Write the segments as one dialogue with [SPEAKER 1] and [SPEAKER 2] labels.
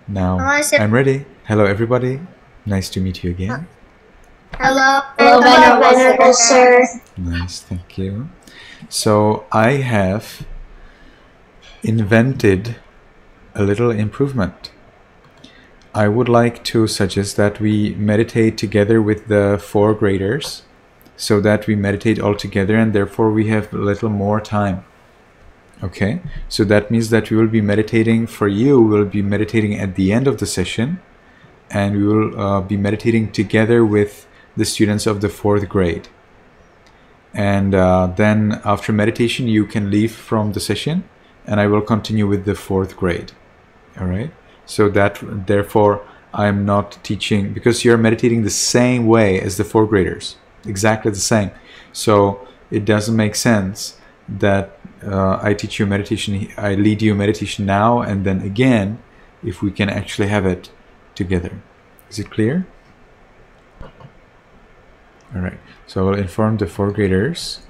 [SPEAKER 1] Now
[SPEAKER 2] Hello, sir.
[SPEAKER 1] I'm ready. Hello, everybody. Nice to meet you again.
[SPEAKER 2] Hello,
[SPEAKER 3] Venerable Sir.
[SPEAKER 1] Nice, thank you. So I have invented a little improvement. I would like to suggest that we meditate together with the 4th graders, so that we meditate all together and therefore we have a little more time. Okay, so that means that we will be meditating, for you, we'll be meditating at the end of the session, and we will be meditating together with the students of the 4th grade. And then after meditation, you can leave from the session, and I will continue with the 4th grade. All right, so that therefore I'm not teaching, because you're meditating the same way as the 4th graders, exactly the same. So it doesn't make sense that I teach you meditation, I lead you meditation now, and then again, if we can actually have it together. Is it clear? All right, so I will inform the 4th graders.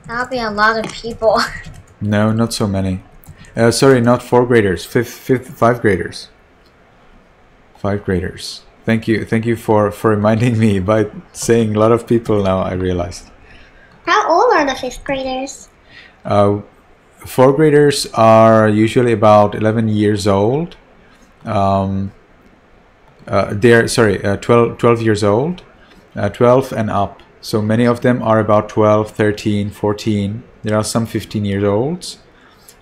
[SPEAKER 2] That'll be a lot of people.
[SPEAKER 1] No, not so many. Sorry, not 4th graders, 5th graders. 5th graders. Thank you for reminding me by saying a lot of people. Now I realized.
[SPEAKER 3] How old are the 5th graders?
[SPEAKER 1] 4th graders are usually about 11 years old. They're 12 years old, 12 and up. So many of them are about 12, 13, 14. There are some 15 years olds.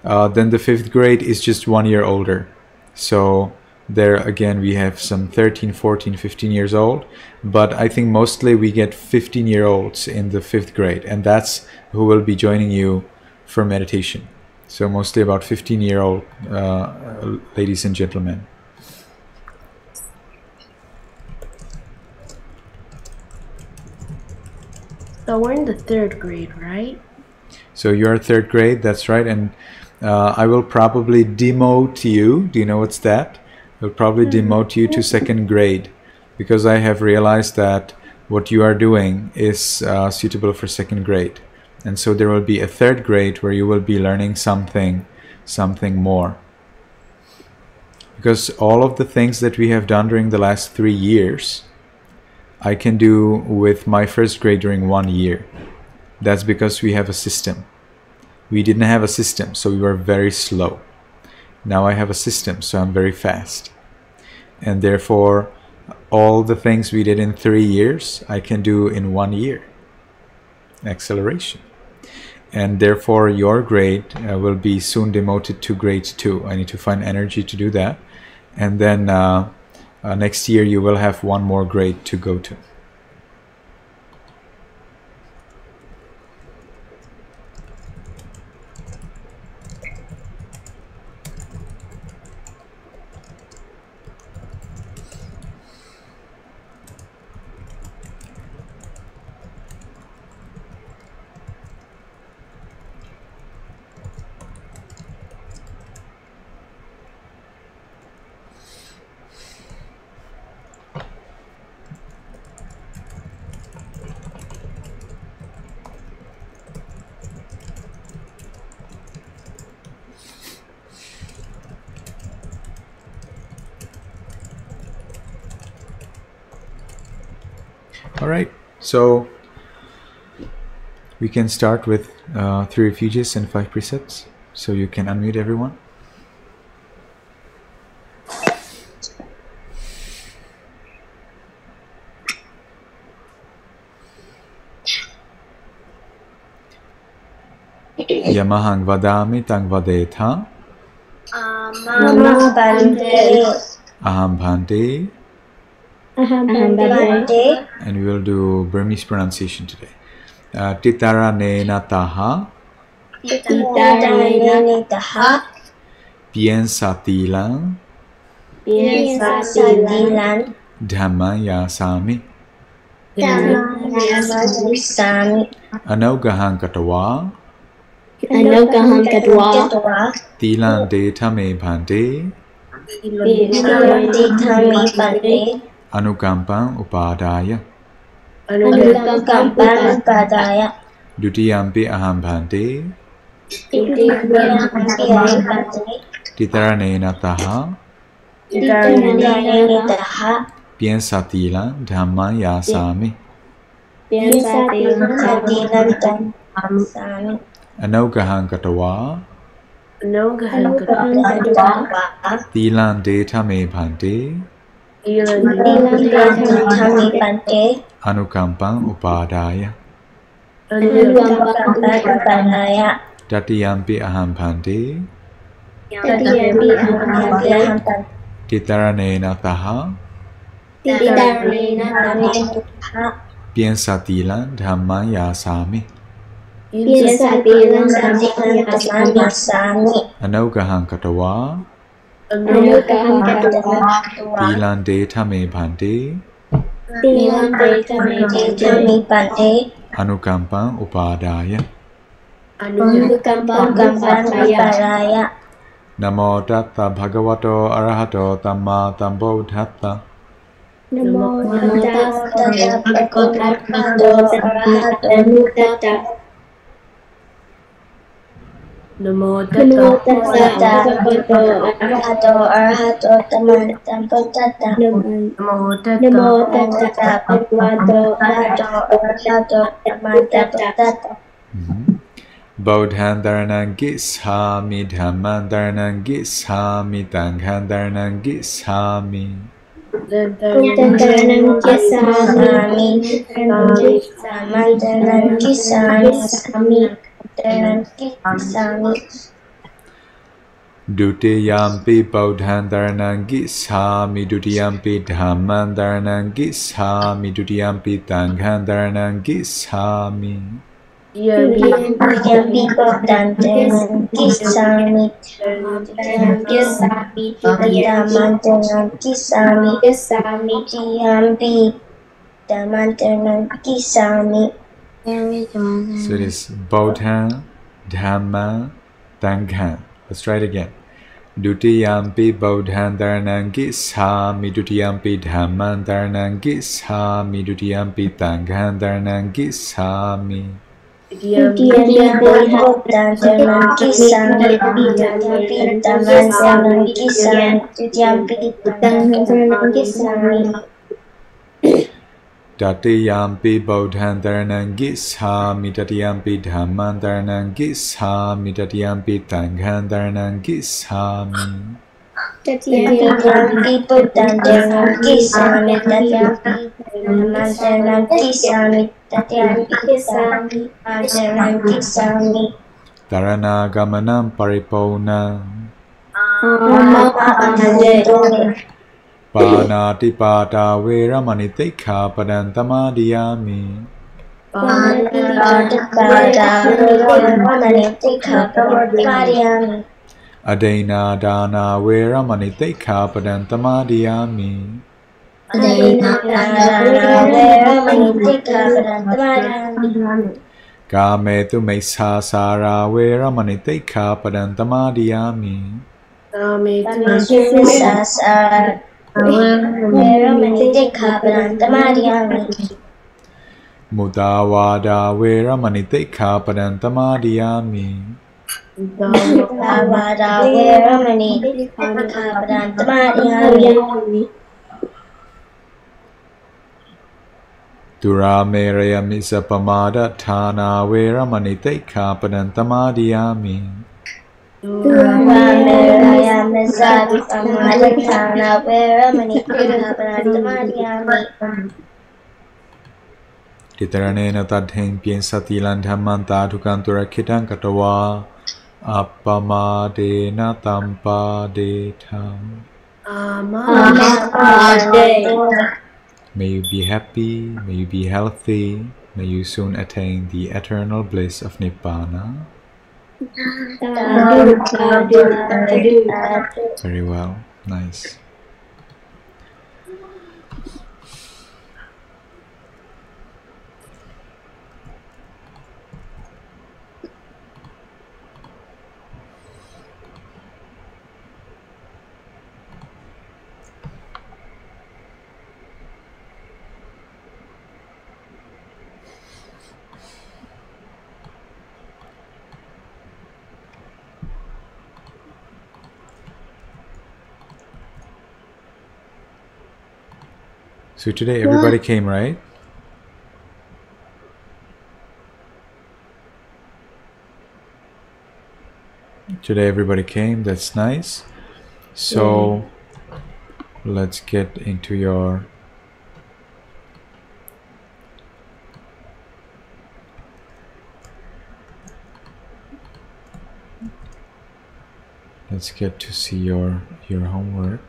[SPEAKER 1] Then the 5th grade is just 1 year older. So there again we have some 13, 14, 15 years old. But I think mostly we get 15-year-olds in the 5th grade, and that's who will be joining you for meditation. So mostly about 15-year-old ladies and gentlemen.
[SPEAKER 4] So we're in the 3rd grade, right?
[SPEAKER 1] So you're 3rd grade, that's right. And I will probably demote you. Do you know what's that? I'll probably demote you to 2nd grade, because I have realized that what you are doing is suitable for 2nd grade. And so there will be a 3rd grade where you will be learning something more. Because all of the things that we have done during the last 3 years, I can do with my 1st grade during 1 year. That's because we have a system. We didn't have a system, so we were very slow. Now I have a system, so I'm very fast. And therefore, all the things we did in 3 years, I can do in 1 year. Acceleration. And therefore, your grade will be soon demoted to grade 2. I need to find energy to do that. And then next year, you will have 1 more grade to go to. All right, so we can start with 3 refuges and 5 precepts. So you can unmute everyone. Yamahang vadami tang vadetha.
[SPEAKER 3] Mama Bante.
[SPEAKER 1] Aham bhante.
[SPEAKER 3] Aham Bante.
[SPEAKER 1] And we will do Burmese pronunciation today. Titara nena taha.
[SPEAKER 3] Titara taha.
[SPEAKER 1] Piensa tilang.
[SPEAKER 3] Piensa silang.
[SPEAKER 1] Dhamma yasami.
[SPEAKER 3] Dhamma yasami.
[SPEAKER 1] Anogahang katawa.
[SPEAKER 3] Anogaham katwa.
[SPEAKER 1] Tilang deta me bhante.
[SPEAKER 3] Tilang deta me bhante.
[SPEAKER 1] Anukampang upadaya.
[SPEAKER 3] Anukampan Padaya.
[SPEAKER 1] Dutiyampi aham bhante.
[SPEAKER 3] Dutiyampi Bhante.
[SPEAKER 1] Titaranena taha.
[SPEAKER 3] Titaranena taha.
[SPEAKER 1] Piensatilan dhamman yasami.
[SPEAKER 3] Piensatilan Sami.
[SPEAKER 1] Anaugahan katawa.
[SPEAKER 4] Anugahan
[SPEAKER 1] Tilan deta me bhante.
[SPEAKER 3] Thami Bhante.
[SPEAKER 1] Anukampan upadaya.
[SPEAKER 3] Anukampan Padaya.
[SPEAKER 1] Tatiyampi aham bhante.
[SPEAKER 3] Titiyampi aham Bhante.
[SPEAKER 1] Titaranena taha.
[SPEAKER 3] Titaranena taha.
[SPEAKER 1] Piensatilan dhamman yasami.
[SPEAKER 3] Piensatilan Dhamman Sami.
[SPEAKER 1] Anaugahan katawa.
[SPEAKER 3] Anukampan Katawa.
[SPEAKER 1] Tilan deta me bhante.
[SPEAKER 3] Thami Bhante.
[SPEAKER 1] Anukampan upadaya.
[SPEAKER 3] Anukampan Padaya.
[SPEAKER 1] Namo tatta bhagavato arahato tamma sambuddhassa.
[SPEAKER 3] Namo tassa bhagavato arahato
[SPEAKER 4] Namo
[SPEAKER 3] Namo
[SPEAKER 4] tassa
[SPEAKER 3] tassa bhagavato arahato sambuddhassa.
[SPEAKER 4] Namo
[SPEAKER 3] Namo tassa bhagavato arahato sambuddhassa.
[SPEAKER 1] Bodhan dharanam gissami, dhamman dharanam gissami, sanghan dharanam gissami.
[SPEAKER 3] Buddhanam kisami, samantanam kisami, kisami.
[SPEAKER 1] Dutiyampi bodhan dharanam gissami, dutiyampi dhamman dharanam gissami, dutiyampi sanghan dharanam gissami.
[SPEAKER 3] Dutiyampi bodhanam kisami, dhamantanam kisami, dutiyampi dhamantanam kisami.
[SPEAKER 1] So it is bodhan, dhamma, sanghan. Let's try it again. Dutiyampi bodhan dharanam gissami, dutiyampi dhamman dharanam gissami, dutiyampi sanghan dharanam gissami.
[SPEAKER 3] Dutiyampi bodhanam kisami, dutiyampi dhamantanam kisami, dutiyampi dhamantanam kisami.
[SPEAKER 1] Tatiyampi bodhan dharanam gissami, tatiyampi dhamman dharanam gissami, tatiyampi sanghan dharanam gissami.
[SPEAKER 3] Dutiyampi bodhanam kisami, dutiyampi dhamantanam kisami, dutiyampi dhamantanam kisami.
[SPEAKER 1] Dharana gamanam pariponam. Panati pata veramani tikha padam tamadiyami. Adena dana veramani tikha padam tamadiyami. Kame tu meisa sara veramani tikha padam tamadiyami. Mudawada veramani tikha padam tamadiyami. Durameraya misa pamada thana veramani tikha padam tamadiyami. Titaranena tadheng piensatilan dhamman tadhukan turakhitan katawa appamadena tampadetham. May you be happy, may you be healthy, may you soon attain the eternal bliss of Nibbana. Very well, nice. So today everybody came, right? Today everybody came. That's nice. So let's get into your let's get to see your homework.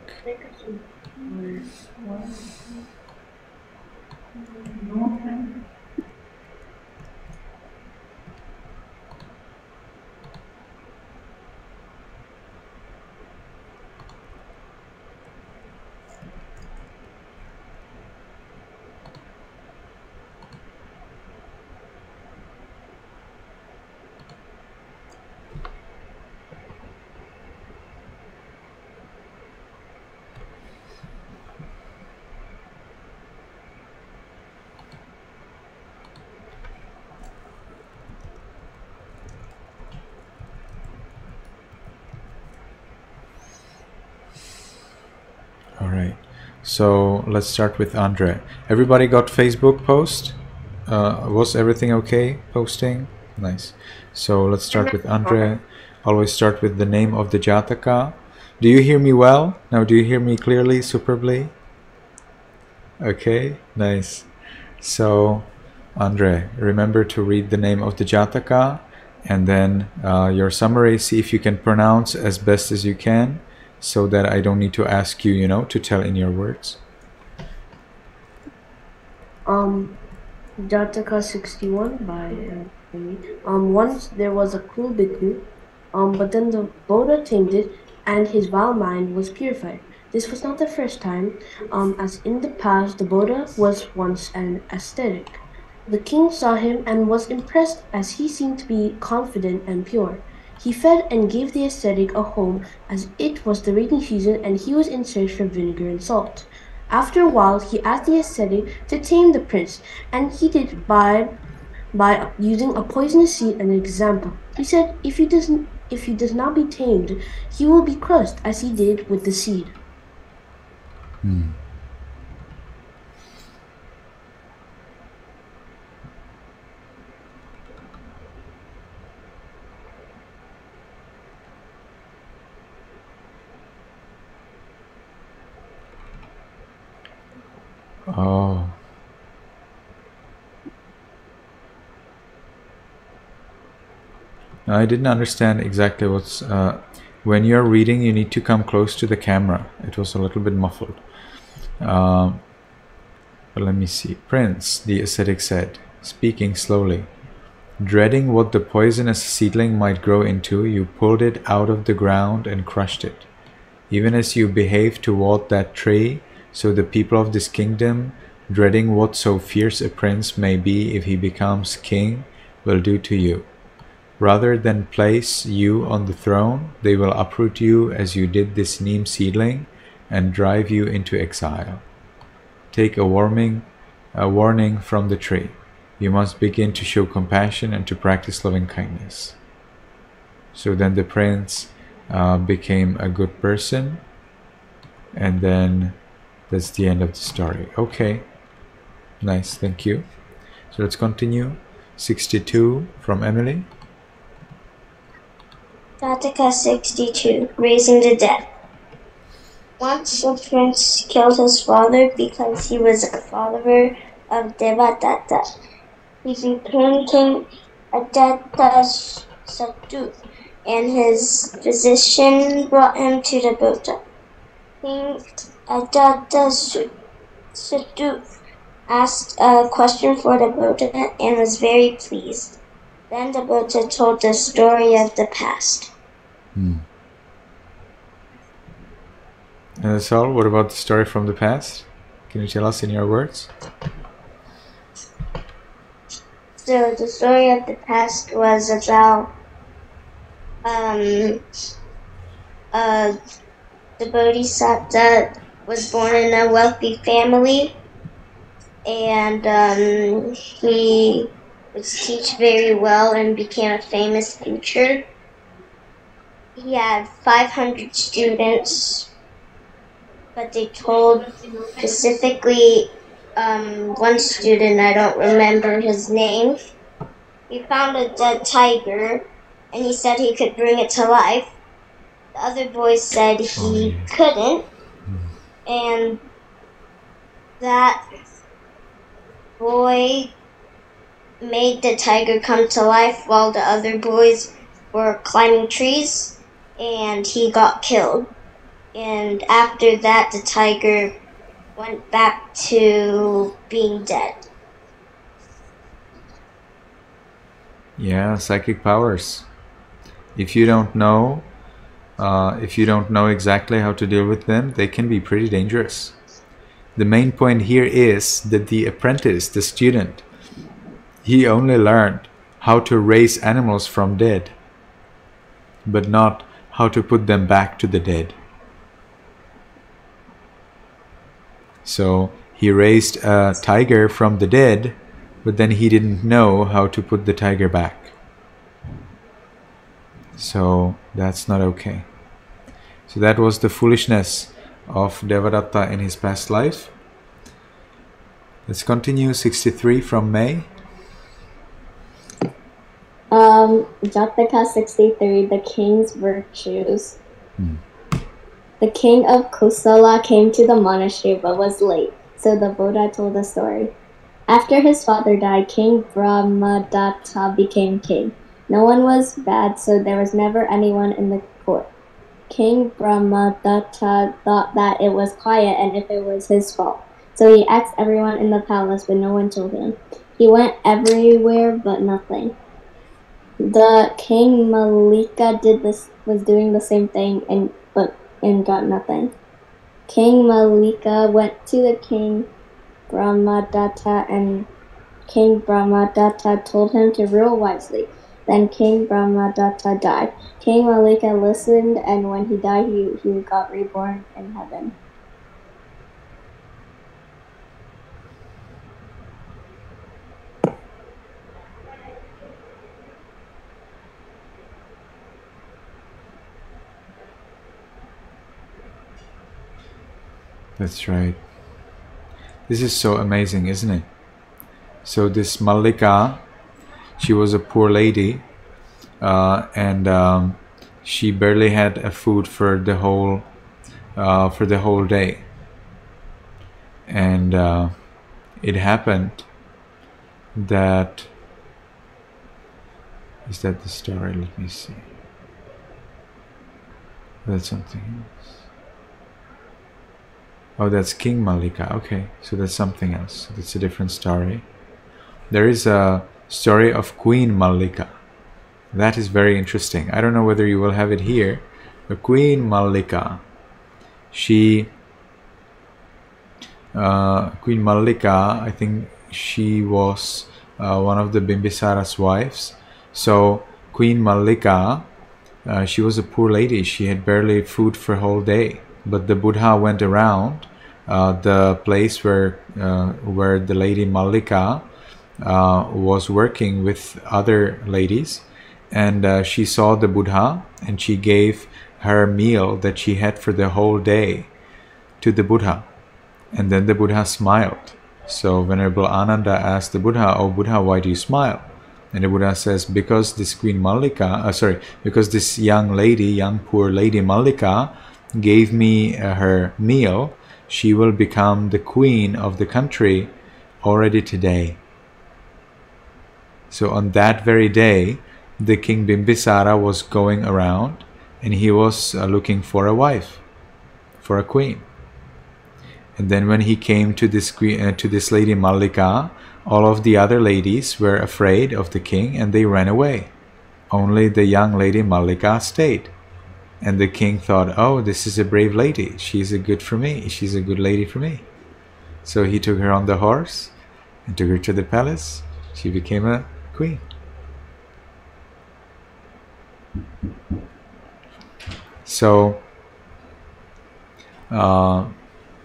[SPEAKER 1] Alright, so let's start with Andre. Everybody got Facebook post? Was everything okay posting? Nice. So let's start with Andre. Always start with the name of the Jataka. Do you hear me well? Now do you hear me clearly, superbly? Okay, nice. So Andre, remember to read the name of the Jataka and then your summary. See if you can pronounce as best as you can, so that I don't need to ask you, to tell in your words.
[SPEAKER 4] Jataka 61 by once there was a cruel bhikkhu, but then the Buddha tamed it and his vile mind was purified. This was not the first time, as in the past the Buddha was once an ascetic. The king saw him and was impressed as he seemed to be confident and pure. He fed and gave the ascetic a home as it was the rainy season and he was in search of vinegar and salt. After a while, he asked the ascetic to tame the prince, and he did by using a poisonous seed as an example. He said, if he does not be tamed, he will be crushed as he did with the seed.
[SPEAKER 1] Oh. I didn't understand exactly what's... when you're reading, you need to come close to the camera. It was a little bit muffled. But let me see. Prince, the ascetic said, speaking slowly. Dreading what the poisonous seedling might grow into, you pulled it out of the ground and crushed it. Even as you behaved toward that tree, so the people of this kingdom, dreading what so fierce a prince may be if he becomes king, will do to you. Rather than place you on the throne, they will uproot you as you did this neem seedling and drive you into exile. Take a warning from the tree. You must begin to show compassion and to practice loving kindness. So then the prince became a good person, and then that's the end of the story. Okay, nice, thank you. So let's continue. 62 from Emily.
[SPEAKER 3] Jataka 62, Raising the Dead. Once the prince killed his father because he was a follower of Devadatta. He became King Ajatasattu, and his physician brought him to the Buddha. King Ajatasattu asked a question for the Buddha and was very pleased. Then the Buddha told the story of the past.
[SPEAKER 1] And that's all? What about the story from the past? Can you tell us in your words?
[SPEAKER 3] So the story of the past was about the Bodhisattva was born in a wealthy family, and he would teach very well and became a famous teacher. He had 500 students, but they told specifically one student, I don't remember his name, he found a dead tiger and he said he could bring it to life. The other boys said he couldn't, and that boy made the tiger come to life while the other boys were climbing trees, and he got killed. And after that, the tiger went back to being dead.
[SPEAKER 1] Yeah, psychic powers. If you don't know exactly how to deal with them, they can be pretty dangerous. The main point here is that the apprentice, the student, he only learned how to raise animals from dead, but not how to put them back to the dead. So he raised a tiger from the dead, but then he didn't know how to put the tiger back. So that's not okay. So that was the foolishness of Devadatta in his past life. Let's continue. 63 from May.
[SPEAKER 5] Jataka 63, the king's virtues. The king of Kosala came to the monastery but was late, so the Buddha told the story. After his father died, King Brahmadatta became king. No one was bad, so there was never anyone in the court. King Brahmadatta thought that it was quiet and if it was his fault. So he asked everyone in the palace, but no one told him. He went everywhere, but nothing. The king Malika was doing the same thing and got nothing. King Malika went to the king Brahmadatta, and King Brahmadatta told him to rule wisely. Then King Brahmadatta died. King Malika listened, and when he died, he got reborn in heaven.
[SPEAKER 1] That's right. This is so amazing, isn't it? So this Mallika, she was a poor lady, and she barely had a food for the whole day. And it happened that, is that the story? Let me see. That's something else. Oh, that's King Mallika. Okay, so that's something else. That's a different story. There is a story of Queen Mallika. That is very interesting. I don't know whether you will have it here. The Queen Mallika. Queen Mallika, I think she was one of the Bimbisara's wives. So Queen Mallika, she was a poor lady. She had barely food for a whole day. But the Buddha went around the place where the lady Mallika was working with other ladies, and she saw the Buddha, and she gave her meal that she had for the whole day to the Buddha. And then the Buddha smiled. So Venerable Ananda asked the Buddha, "Oh Buddha, why do you smile?" And the Buddha says, because this Queen Mallika, because this young poor lady Mallika gave me her meal, she will become the queen of the country already today. So on that very day, the King Bimbisara was going around, and he was looking for a wife, for a queen. And then when he came to this lady Mallika, all of the other ladies were afraid of the king and they ran away. Only the young lady Mallika stayed. And the king thought, oh, this is a brave lady. She's a good lady for me. So he took her on the horse and took her to the palace. She became a queen. So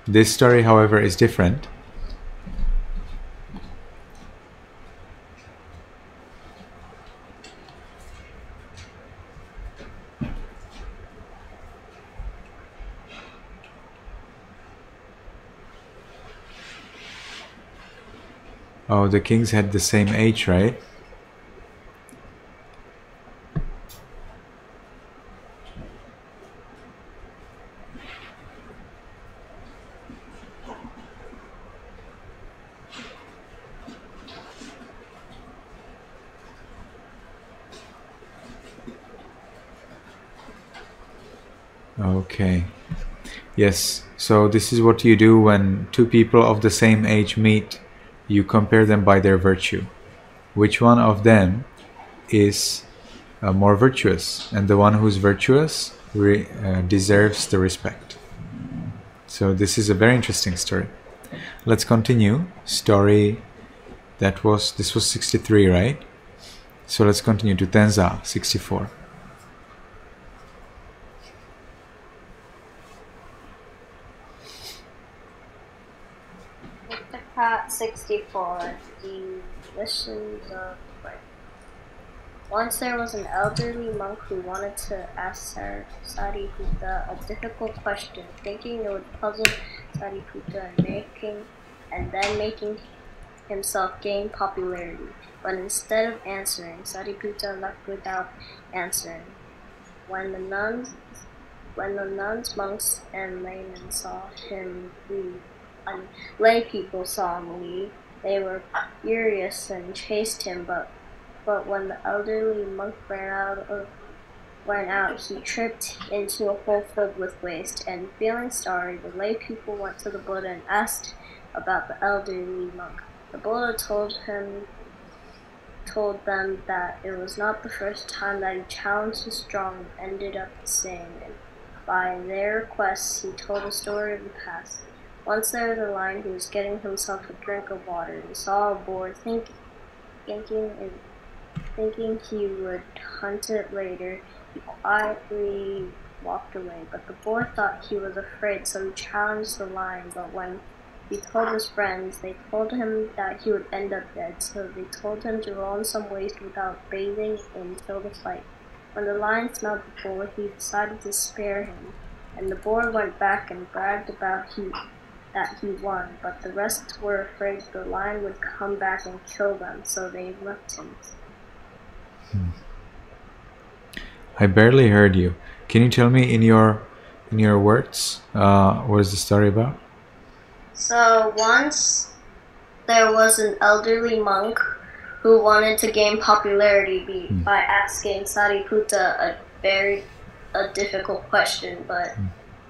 [SPEAKER 1] this story, however, is different. Oh, the kings had the same age, right? Okay. Yes. So this is what you do when two people of the same age meet. You compare them by their virtue. Which one of them is more virtuous? And the one who's virtuous deserves the respect. So this is a very interesting story. Let's continue. Story this was 63, right? So let's continue to Tenza 64.
[SPEAKER 2] Mr. Cat 64. The lessons of life. Once there was an elderly monk who wanted to ask Sariputta a difficult question, thinking it would puzzle Sariputta and then making himself gain popularity. But instead of answering, Sariputta left without answering. When the nuns, monks, and laymen saw him leave, and lay people saw him leave, they were furious and chased him. But when the elderly monk ran out, he tripped into a hole filled with waste, and feeling sorry, the lay people went to the Buddha and asked about the elderly monk. The Buddha told them that it was not the first time that he challenged the strong and ended up the same, and by their request he told a story of the past. Once there was a lion who was getting himself a drink of water. He saw a boar thinking he would hunt it later. He quietly walked away, but the boar thought he was afraid, so he challenged the lion. But when he told his friends, they told him that he would end up dead, so they told him to roll in some waste without bathing and kill the fight. When the lion smelled the boar, he decided to spare him, and the boar went back and bragged about that he won, but the rest were afraid the lion would come back and kill them, so they left him.
[SPEAKER 1] I barely heard you. Can you tell me in your words what is the story about?
[SPEAKER 2] So once there was an elderly monk who wanted to gain popularity by asking Sariputta a difficult question, but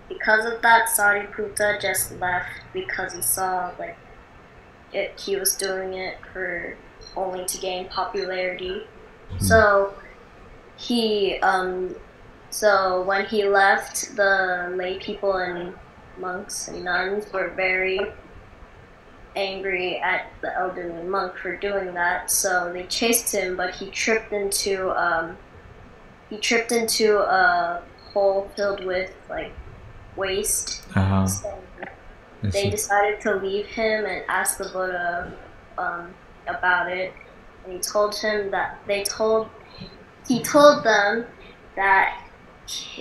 [SPEAKER 2] because of that, Sariputta just left because he saw he was doing it for only to gain popularity. So when he left, the lay people and monks and nuns were very angry at the elderly monk for doing that. So they chased him, but he tripped into a hole filled with waste. So they decided to leave him and ask the Buddha about it. And he told them that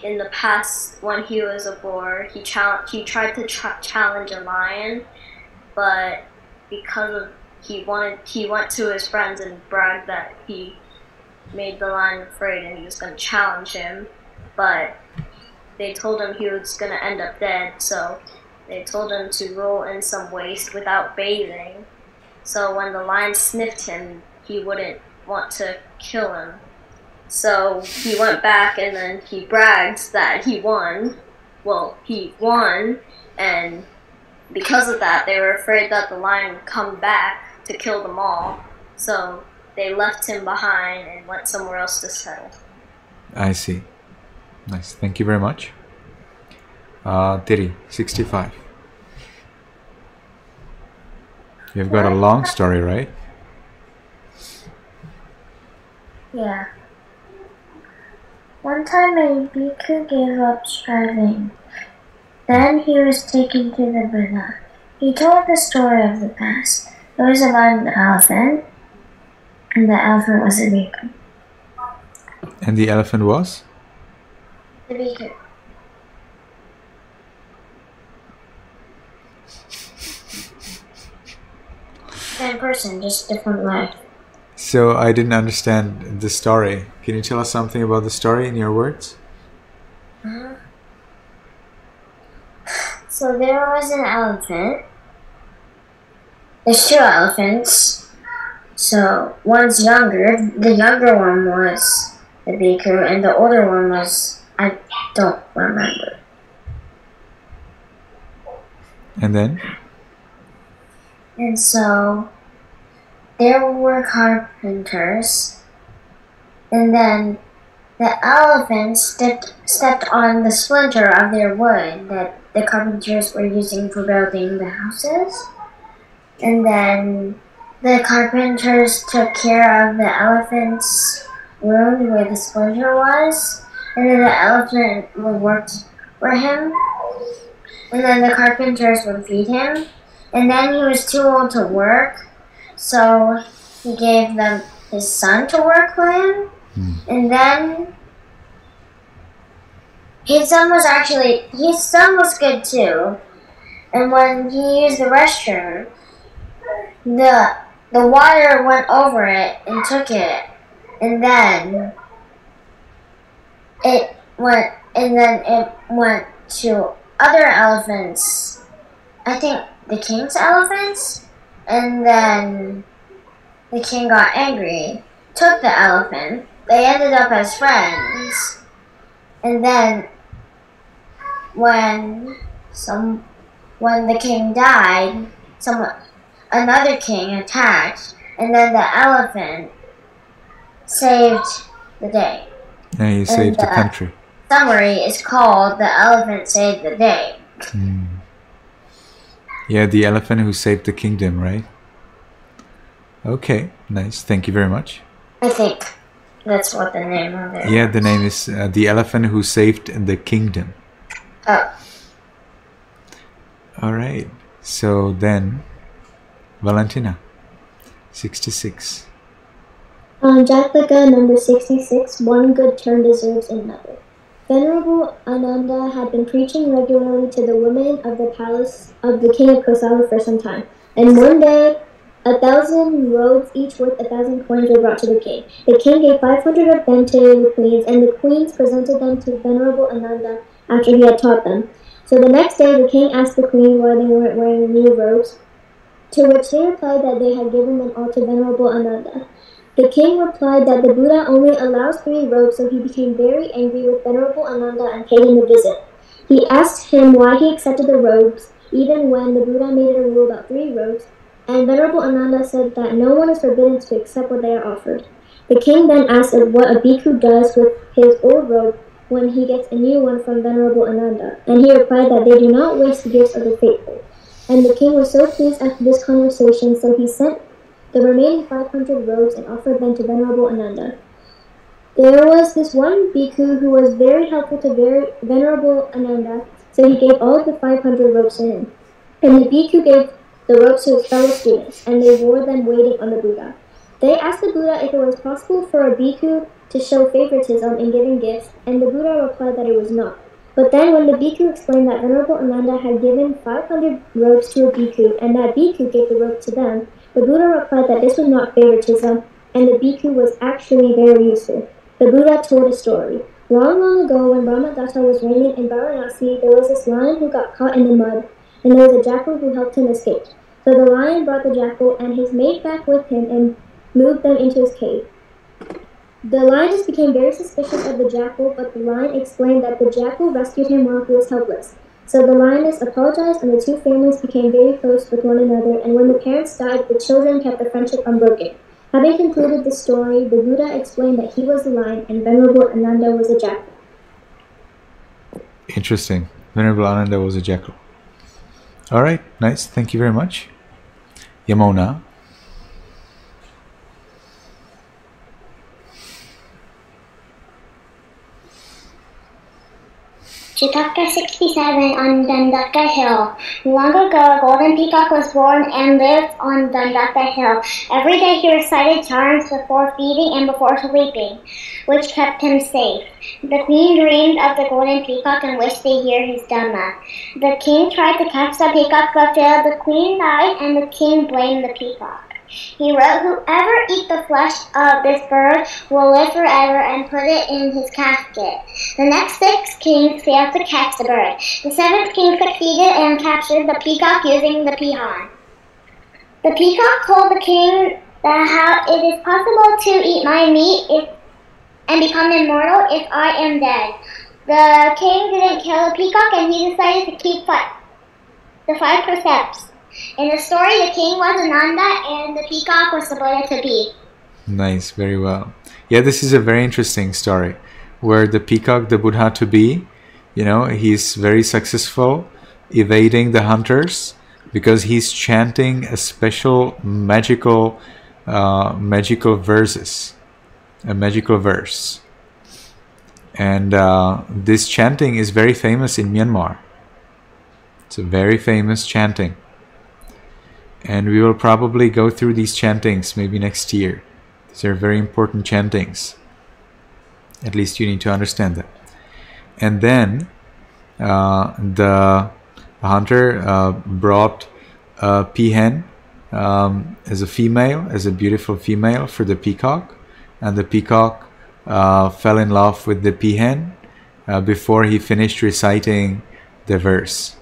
[SPEAKER 2] in the past, when he was a boar, he tried to challenge a lion, but because he went to his friends and bragged that he made the lion afraid and he was going to challenge him, but they told him he was going to end up dead, so they told him to roll in some waste without bathing. So when the lion sniffed him, he wouldn't want to kill him. So he went back and then he bragged that he won. Well, he won, and because of that, they were afraid that the lion would come back to kill them all. So they left him behind and went somewhere else to settle.
[SPEAKER 1] I see. Nice. Thank you very much. Tiri, 65. You've got a long story, right?
[SPEAKER 6] Yeah. One time a bhikkhu gave up striving. Then he was taken to the Buddha. He told the story of the past. It was about an elephant, and the elephant was a bhikkhu.
[SPEAKER 1] And the elephant was?
[SPEAKER 6] The bhikkhu. Same person, just different life.
[SPEAKER 1] So I didn't understand the story. Can you tell us something about the story in your words?
[SPEAKER 6] So there was an elephant. There's two elephants. So one's younger. The younger one was the Bhikkhu, and the older one was, I don't remember.
[SPEAKER 1] And then?
[SPEAKER 6] And so there were carpenters, and then the elephants stepped on the splinter of their wood that the carpenters were using for building the houses. And then the carpenters took care of the elephant's wound where the splinter was, and then the elephant would work for him, and then the carpenters would feed him, and then he was too old to work, so he gave them his son to work for him, and then his son was good too, and when he used the restroom, the water went over it and took it, and then it went to other elephants. I think the king's elephants, and then the king got angry, took the elephant. They ended up as friends, and then when the king died, another king attacked, and then the elephant saved the day.
[SPEAKER 1] And he saved the country.
[SPEAKER 6] Summary is called The Elephant Saved the Day.
[SPEAKER 1] Yeah, the elephant who saved the kingdom, right? Okay, nice. Thank you very much.
[SPEAKER 6] I think that's what the name of it is.
[SPEAKER 1] Yeah, the name is The Elephant Who Saved the Kingdom.
[SPEAKER 6] Oh.
[SPEAKER 1] All right. So then, Valentina, 66.
[SPEAKER 5] Jataka number 66, one good turn deserves another. Venerable Ananda had been preaching regularly to the women of the palace of the king of Kosala for some time, and one day 1,000 robes, each worth 1,000 coins, were brought to the king. The king gave 500 of them to the queens, and the queens presented them to Venerable Ananda after he had taught them. So the next day the king asked the queen why they weren't wearing new robes, to which they replied that they had given them all to Venerable Ananda. The king replied that the Buddha only allows 3 robes, so he became very angry with Venerable Ananda and paid him a visit. He asked him why he accepted the robes, even when the Buddha made it a rule about 3 robes, and Venerable Ananda said that no one is forbidden to accept what they are offered. The king then asked what a bhikkhu does with his old robe when he gets a new one from Venerable Ananda, and he replied that they do not waste the gifts of the faithful. And the king was so pleased after this conversation, so he sent the remaining 500 robes and offered them to Venerable Ananda. There was this one bhikkhu who was very helpful to Venerable Ananda, so he gave all of the 500 robes to him. And the bhikkhu gave the robes to his fellow students, and they wore them waiting on the Buddha. They asked the Buddha if it was possible for a bhikkhu to show favoritism in giving gifts, and the Buddha replied that it was not. But then when the bhikkhu explained that Venerable Ananda had given 500 robes to a bhikkhu, and that bhikkhu gave the robes to them, the Buddha replied that this was not favoritism, and the bhikkhu was actually very useful. The Buddha told a story. Long, long ago, when Brahmadatta was reigning in Varanasi, there was this lion who got caught in the mud, and there was a jackal who helped him escape. So the lion brought the jackal and his mate back with him and moved them into his cave. The lioness became very suspicious of the jackal, but the lion explained that the jackal rescued him while he was helpless. So the lioness apologized, and the two families became very close with one another, and when the parents died, the children kept the friendship unbroken. Having concluded the story, the Buddha explained that he was the lion and Venerable Ananda was a jackal.
[SPEAKER 1] Interesting. Venerable Ananda was a jackal. All right, nice. Thank you very much. Yamona.
[SPEAKER 6] Chapter 67 on Dandaka Hill. Long ago, a golden peacock was born and lived on Dandaka Hill. Every day he recited charms before feeding and before sleeping, which kept him safe. The queen dreamed of the golden peacock and wished to hear his Dhamma. The king tried to catch the peacock but failed. The queen died and the king blamed the peacock. He wrote, "Whoever eats the flesh of this bird will live forever," and put it in his casket. The next 6 kings failed to catch the bird. The 7th king succeeded and captured the peacock using the peahen. The peacock told the king that how it is possible to eat my meat and become immortal if I am dead. The king didn't kill the peacock and he decided to keep the 5 precepts. In the story, the king was Ananda and the peacock was the Buddha to be.
[SPEAKER 1] Nice, very well. Yeah, this is a very interesting story where the peacock, the Buddha to be, you know, he's very successful evading the hunters because he's chanting a special magical verses, a magical verse. And this chanting is very famous in Myanmar. It's a very famous chanting. And we will probably go through these chantings maybe next year. These are very important chantings. At least you need to understand that. And then the hunter brought a peahen as a female, as a beautiful female for the peacock. And the peacock fell in love with the peahen before he finished reciting the verse.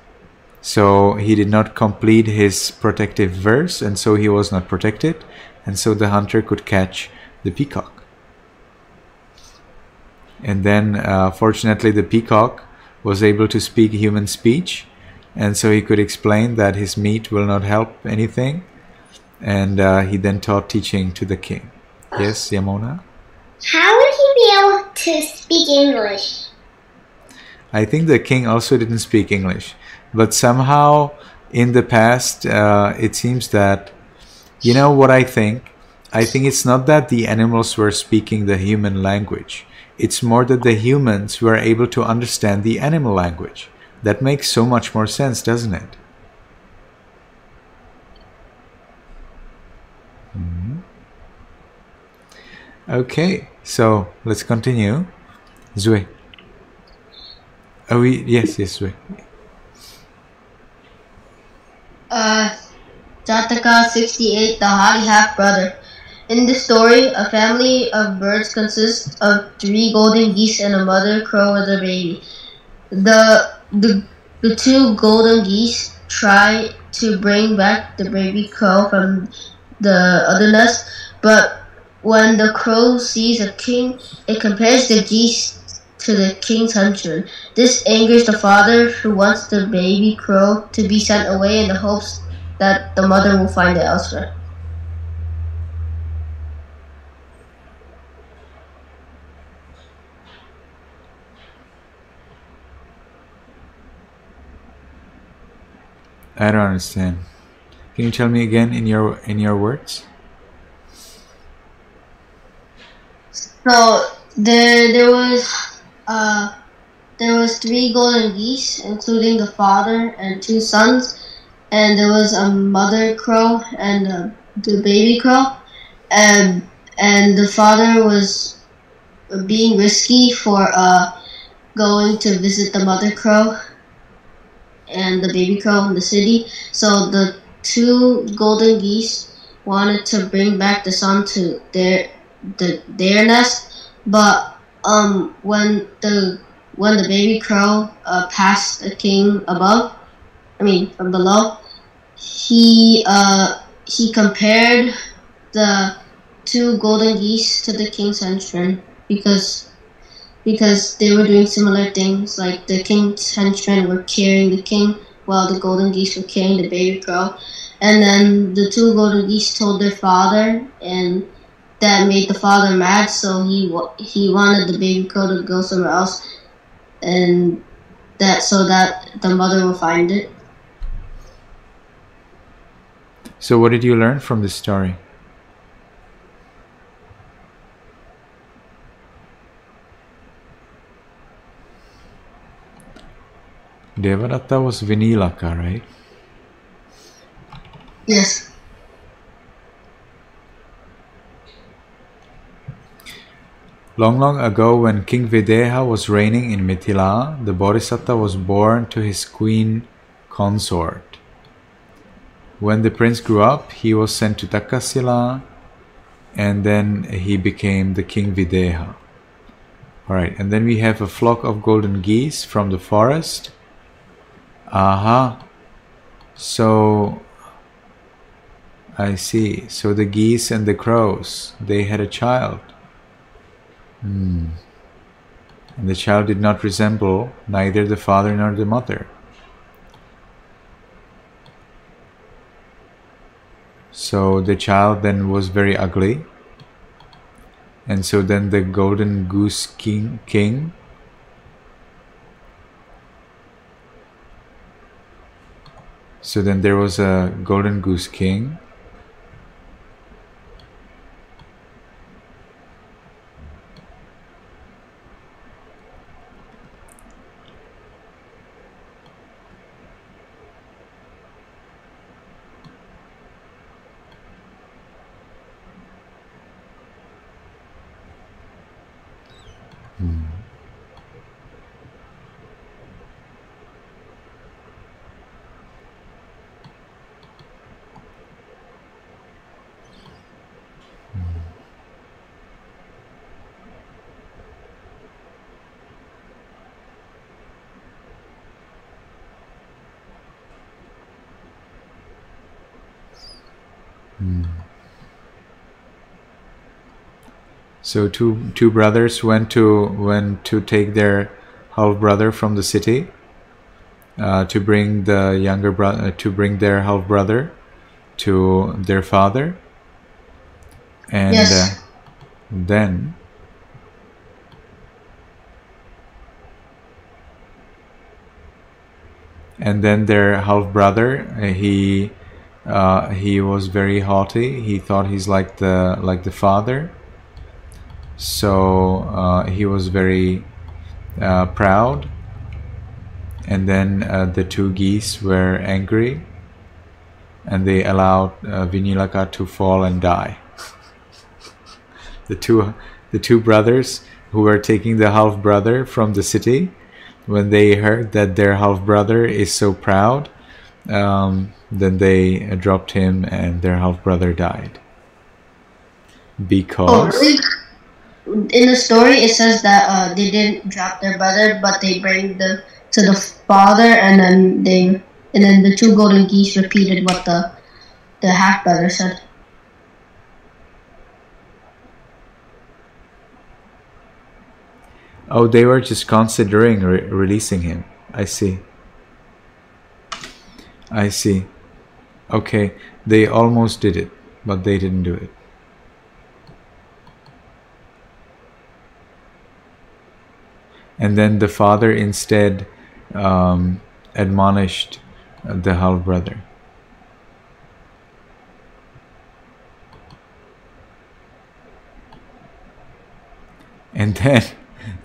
[SPEAKER 1] So he did not complete his protective verse, and so he was not protected, and so the hunter could catch the peacock. And then fortunately the peacock was able to speak human speech, and so he could explain that his meat will not help anything, and he then taught teaching to the king. Yes, Yamona?
[SPEAKER 6] How would he be able to speak English?
[SPEAKER 1] I think the king also didn't speak English. But somehow in the past, it seems that, you know what I think? I think it's not that the animals were speaking the human language. It's more that the humans were able to understand the animal language. That makes so much more sense, doesn't it? Okay, so let's continue. Zui. Oh, yes, Zui.
[SPEAKER 7] Jataka 68, the haughty half-brother. In this story, a family of birds consists of 3 golden geese and a mother crow with a baby. The 2 golden geese try to bring back the baby crow from the other nest, but when the crow sees a king, it compares the geese to the king's huntsman. This angers the father, who wants the baby crow to be sent away in the hopes that the mother will find it elsewhere.
[SPEAKER 1] I don't understand. Can you tell me again in your words?
[SPEAKER 7] So there was 3 golden geese, including the father and 2 sons, and there was a mother crow and the baby crow, and the father was being risky for going to visit the mother crow and the baby crow in the city. So the 2 golden geese wanted to bring back the son to their nest, but when the baby crow passed the king from below, he compared the 2 golden geese to the king's henchmen because they were doing similar things. Like the king's henchmen were carrying the king while the golden geese were carrying the baby crow. And then the 2 golden geese told their father, and that made the father mad, so he wanted the baby crow to go somewhere else, and so that the mother will find it.
[SPEAKER 1] So what did you learn from this story? Devadatta was Vinilaka, right?
[SPEAKER 7] Yes.
[SPEAKER 1] Long, long ago, when King Videha was reigning in Mithila, the Bodhisattva was born to his queen consort. When the prince grew up, he was sent to Takasila, and then he became the King Videha. Alright, and then we have a flock of golden geese from the forest. Aha. So, I see. So the geese and the crows, they had a child. And the child did not resemble neither the father nor the mother. So the child then was very ugly. And so then the golden goose king so then there was a golden goose king. So two brothers went to take their half brother from the city to bring the younger brother to bring their half brother to their father, and
[SPEAKER 7] Yes.
[SPEAKER 1] then their half brother he was very haughty. He thought he's like the father. So he was very proud, and then the two geese were angry, and they allowed Vinilaka to fall and die. The two brothers who were taking the half brother from the city, when they heard that their half brother is so proud, then they dropped him, and their half brother died.
[SPEAKER 7] Oh,
[SPEAKER 1] Because
[SPEAKER 7] really? In the story, it says that they didn't drop their brother, but they bring them to the father, and then the two golden geese repeated what the half brother said.
[SPEAKER 1] oh, they were just considering releasing him. I see. I see. Okay, they almost did it, but they didn't do it. And then the father instead admonished the half brother. And then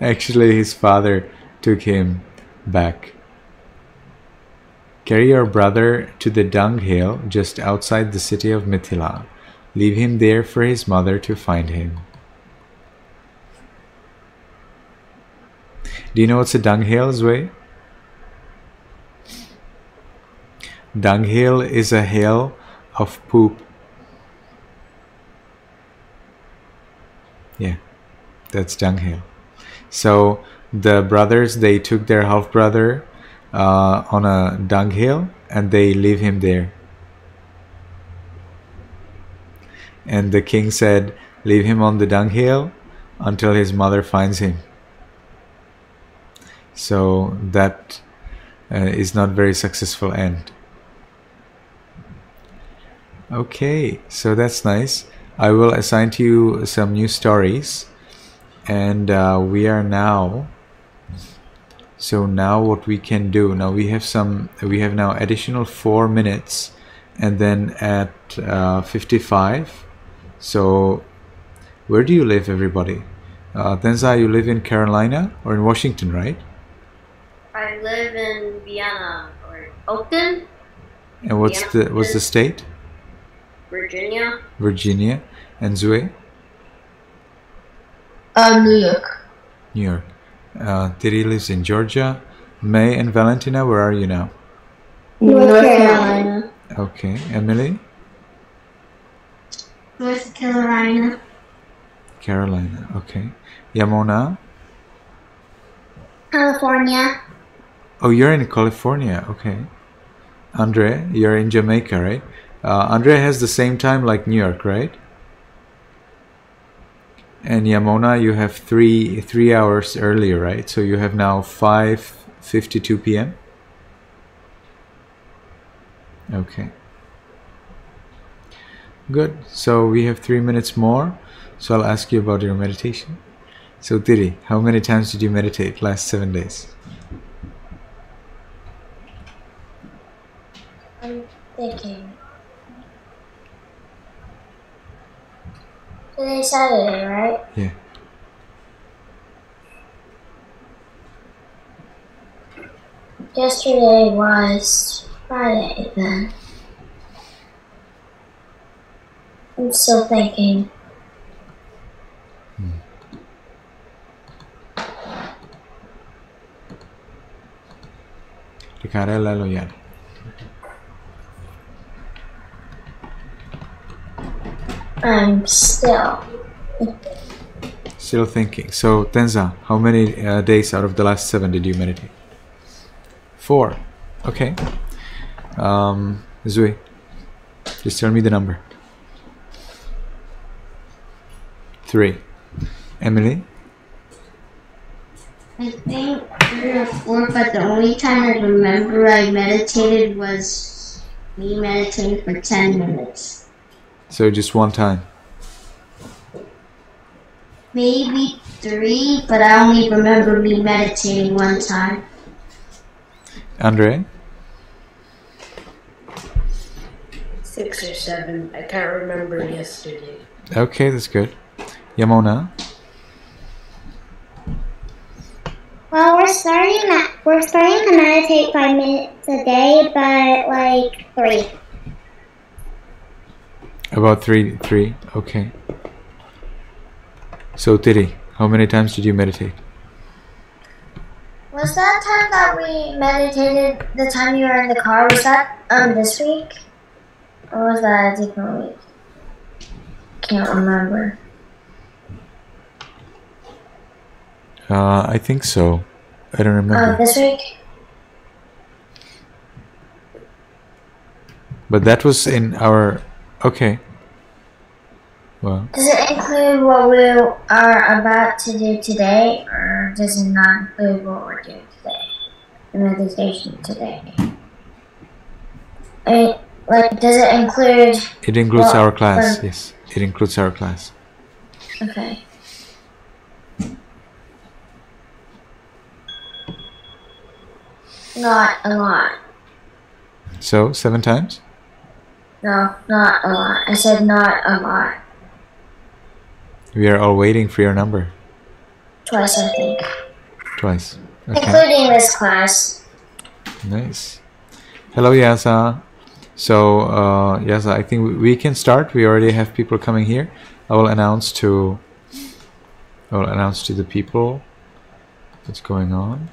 [SPEAKER 1] actually his father took him back. Carry your brother to the dunghill just outside the city of Mithila. Leave him there for his mother to find him. Do you know what's a dunghill, Zway? Dunghill is a hill of poop. Yeah, that's dunghill. So the brothers, they took their half brother on a dunghill, and they leave him there. And the king said, leave him on the dunghill until his mother finds him. So that is not very successful end. Okay, so that's nice. I will assign to you some new stories, and we are now. So now what we can do now, we have now additional 4 minutes, and then at 55. So where do you live, everybody? Tenza, you live in Carolina or in Washington, right?
[SPEAKER 2] I I live in Vienna or Oakton,
[SPEAKER 1] And what's the state?
[SPEAKER 2] Virginia.
[SPEAKER 1] Virginia. And Zue?
[SPEAKER 7] New York.
[SPEAKER 1] New York. Tiri lives in Georgia. May and Valentina, where are you now?
[SPEAKER 5] North Carolina.
[SPEAKER 1] Okay. Emily?
[SPEAKER 3] North Carolina.
[SPEAKER 1] Carolina. Okay. Yamona?
[SPEAKER 6] California.
[SPEAKER 1] Oh, you're in California. Okay. Andre, you're in Jamaica, right? Andre has the same time like New York, right? And Yamona, you have three hours earlier, right? So you have now 5:52 p.m. Okay. Good. So we have 3 minutes more. So I'll ask you about your meditation. So Tiri, how many times did you meditate last 7 days?
[SPEAKER 6] I'm thinking. Today's Saturday, right?
[SPEAKER 1] Yeah.
[SPEAKER 6] Yesterday was Friday then. I'm still thinking.
[SPEAKER 1] Ricarella Loyal.
[SPEAKER 6] I'm still.
[SPEAKER 1] Still thinking. So Tenza, how many days out of the last 7 did you meditate? 4. Okay. Zui, just tell me the number. 3. Emily?
[SPEAKER 3] I think 3 or 4, but the only time I remember I meditated was me meditating for 10 minutes.
[SPEAKER 1] So just one time.
[SPEAKER 3] Maybe 3, but I only remember me meditating one time.
[SPEAKER 1] Andre?
[SPEAKER 4] 6 or 7. I can't remember yesterday.
[SPEAKER 1] Okay, that's good. Yamona?
[SPEAKER 6] Well, we're starting to meditate 5 minutes a day, but like 3.
[SPEAKER 1] About 3. Okay. So Tiri, how many times did you meditate?
[SPEAKER 6] Was that time that we meditated the time you were in the car? Was that this week, or was that a different week? Can't remember.
[SPEAKER 1] I think so. I don't remember.
[SPEAKER 6] This week.
[SPEAKER 1] But that was in our... Okay. Well,
[SPEAKER 6] Does it include what we are about to do today, or does it not include what we're doing today? The meditation today. Does it include...
[SPEAKER 1] it includes
[SPEAKER 6] Well,
[SPEAKER 1] our class. Yes, it includes our class.
[SPEAKER 6] Okay. Not a lot.
[SPEAKER 1] So, 7 times?
[SPEAKER 6] No, not a lot. I said not a lot.
[SPEAKER 1] We are all waiting for your number.
[SPEAKER 6] Twice, I think.
[SPEAKER 1] Twice. Okay.
[SPEAKER 6] Including this class.
[SPEAKER 1] Nice. Hello, Yasa. So, Yasa, I think we can start. We already have people coming here. I will announce to the people what's going on.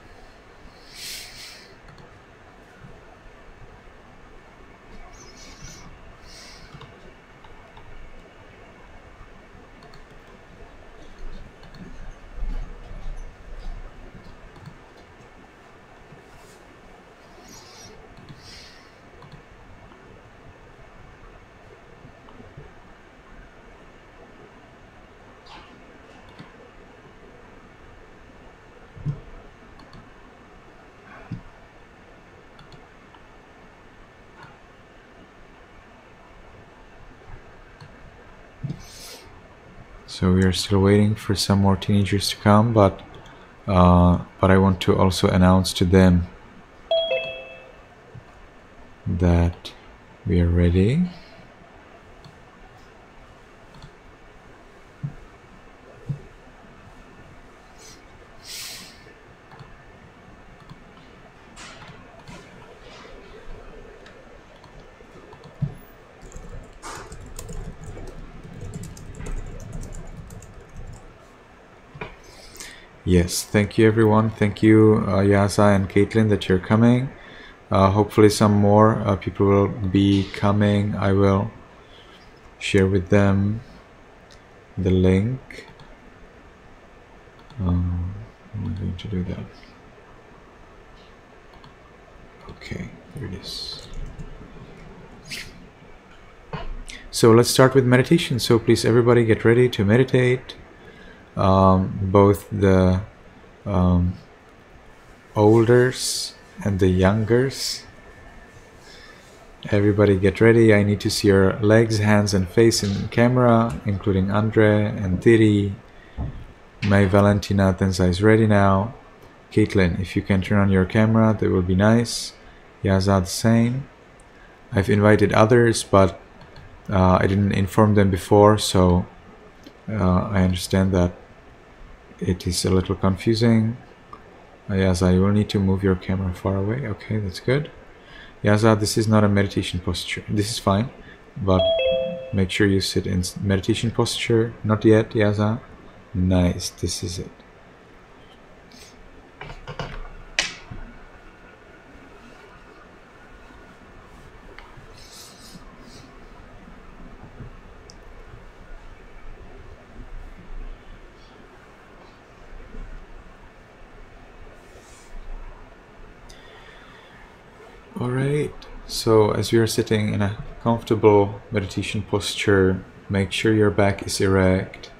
[SPEAKER 1] So we are still waiting for some more teenagers to come, but I want to also announce to them that we are ready. Yes, thank you everyone. Thank you Yaza and Caitlin that you're coming. Hopefully some more people will be coming. I will share with them the link. I'm going to do that. Okay, there it is. So let's start with meditation. So please everybody get ready to meditate. Both the olders and the youngers. Everybody get ready. I need to see your legs, hands and face in camera, including Andre and Thierry. My Valentina Tenza is ready now. Caitlin, if you can turn on your camera, that will be nice. Yaza the same. I've invited others, but I didn't inform them before, so I understand that it is a little confusing. Yaza, you will need to move your camera far away. Okay, that's good. Yaza, this is not a meditation posture. This is fine, but make sure you sit in meditation posture. Not yet, Yaza. Nice, this is it. Alright, so as we are sitting in a comfortable meditation posture, make sure your back is erect,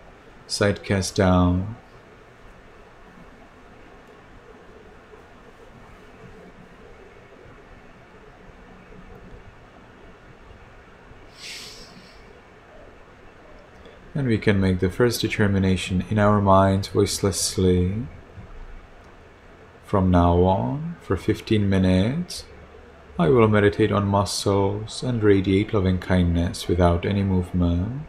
[SPEAKER 1] side cast down. And we can make the first determination in our minds voicelessly. From now on, for 15 minutes, I will meditate on muscles and radiate loving kindness without any movement.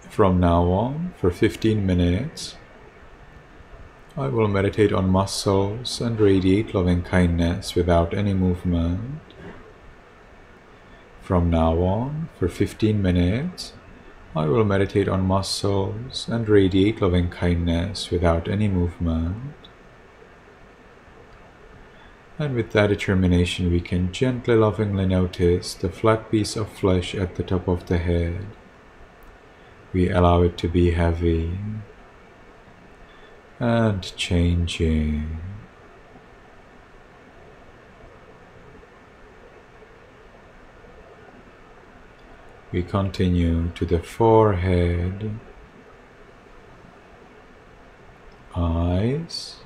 [SPEAKER 1] From now on, for 15 minutes, I will meditate on muscles and radiate loving kindness without any movement. From now on, for 15 minutes, I will meditate on muscles and radiate loving kindness without any movement. And with that determination, we can gently, lovingly notice the flat piece of flesh at the top of the head. We allow it to be heavy and changing. We continue to the forehead, eyes,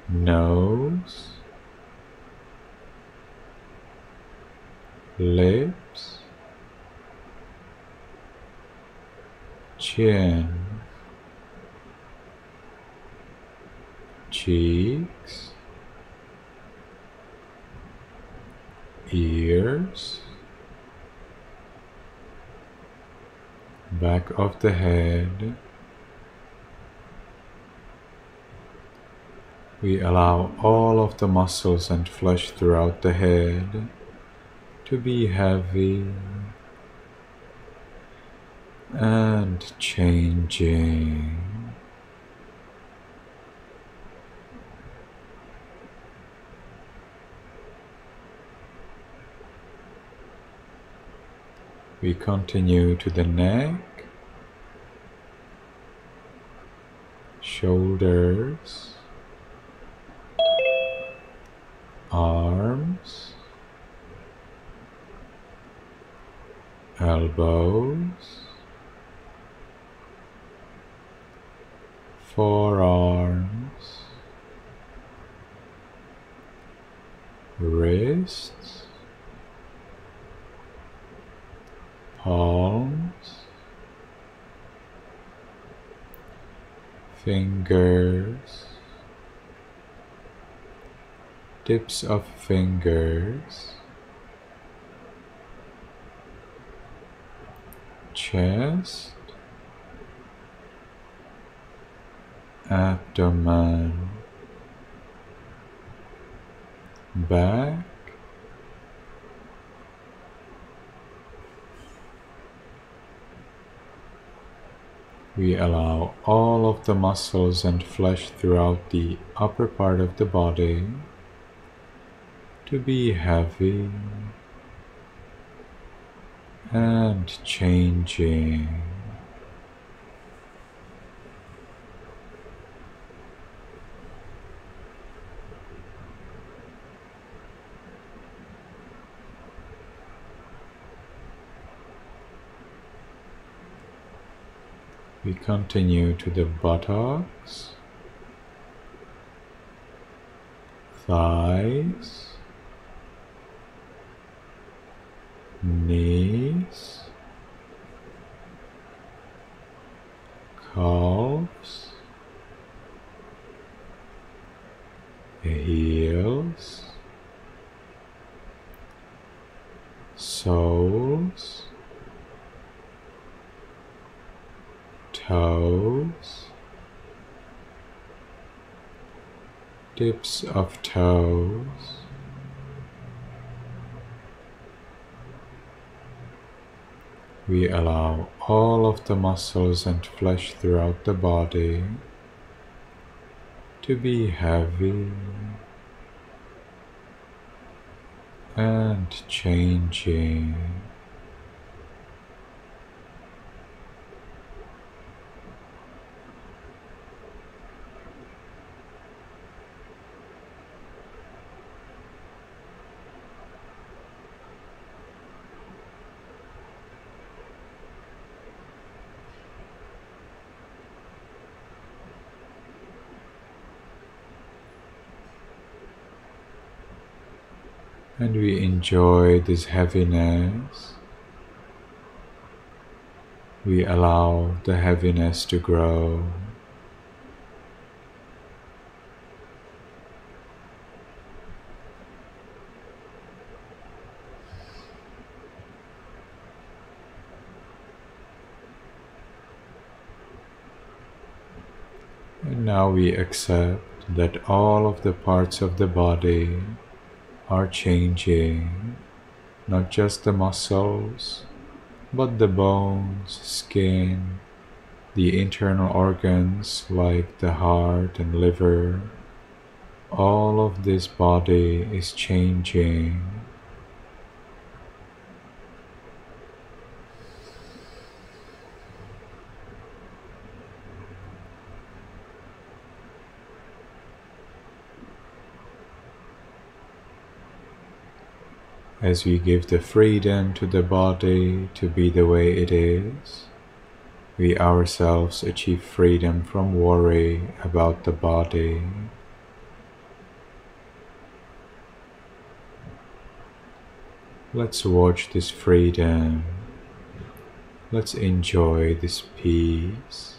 [SPEAKER 1] nose, lips, chin, cheeks, ears, back of the head. We allow all of the muscles and flesh throughout the head to be heavy and changing. We continue to the neck, shoulders, arms, elbows, forearms, wrists, palms, fingers, tips of fingers, chest, abdomen, back, We allow all of the muscles and flesh throughout the upper part of the body to be heavy and changing. We continue to the buttocks, thighs, knees, calves, heels, soles, toes, tips of toes, we allow all of the muscles and flesh throughout the body to be heavy and changing. And we enjoy this heaviness. We allow the heaviness to grow. And now we accept that all of the parts of the body are changing, not just the muscles, but the bones, skin, the internal organs like the heart and liver. All of this body is changing. As we give the freedom to the body to be the way it is, we ourselves achieve freedom from worry about the body. Let's watch this freedom. Let's enjoy this peace.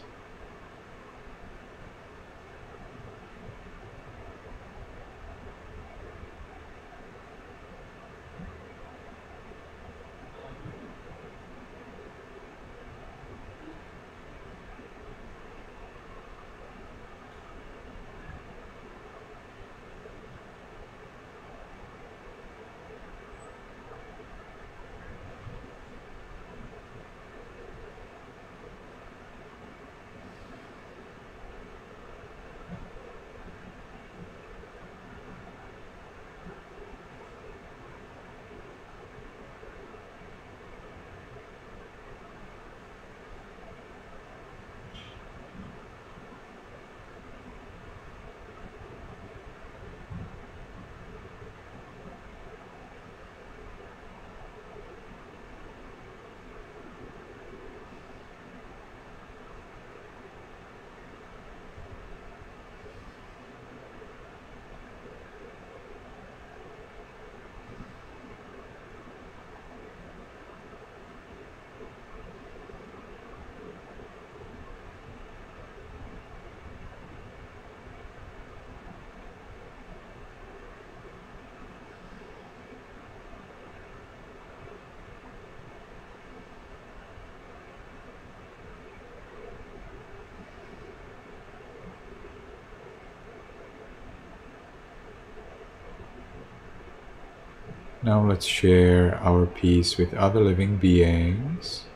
[SPEAKER 1] Now let's share our peace with other living beings.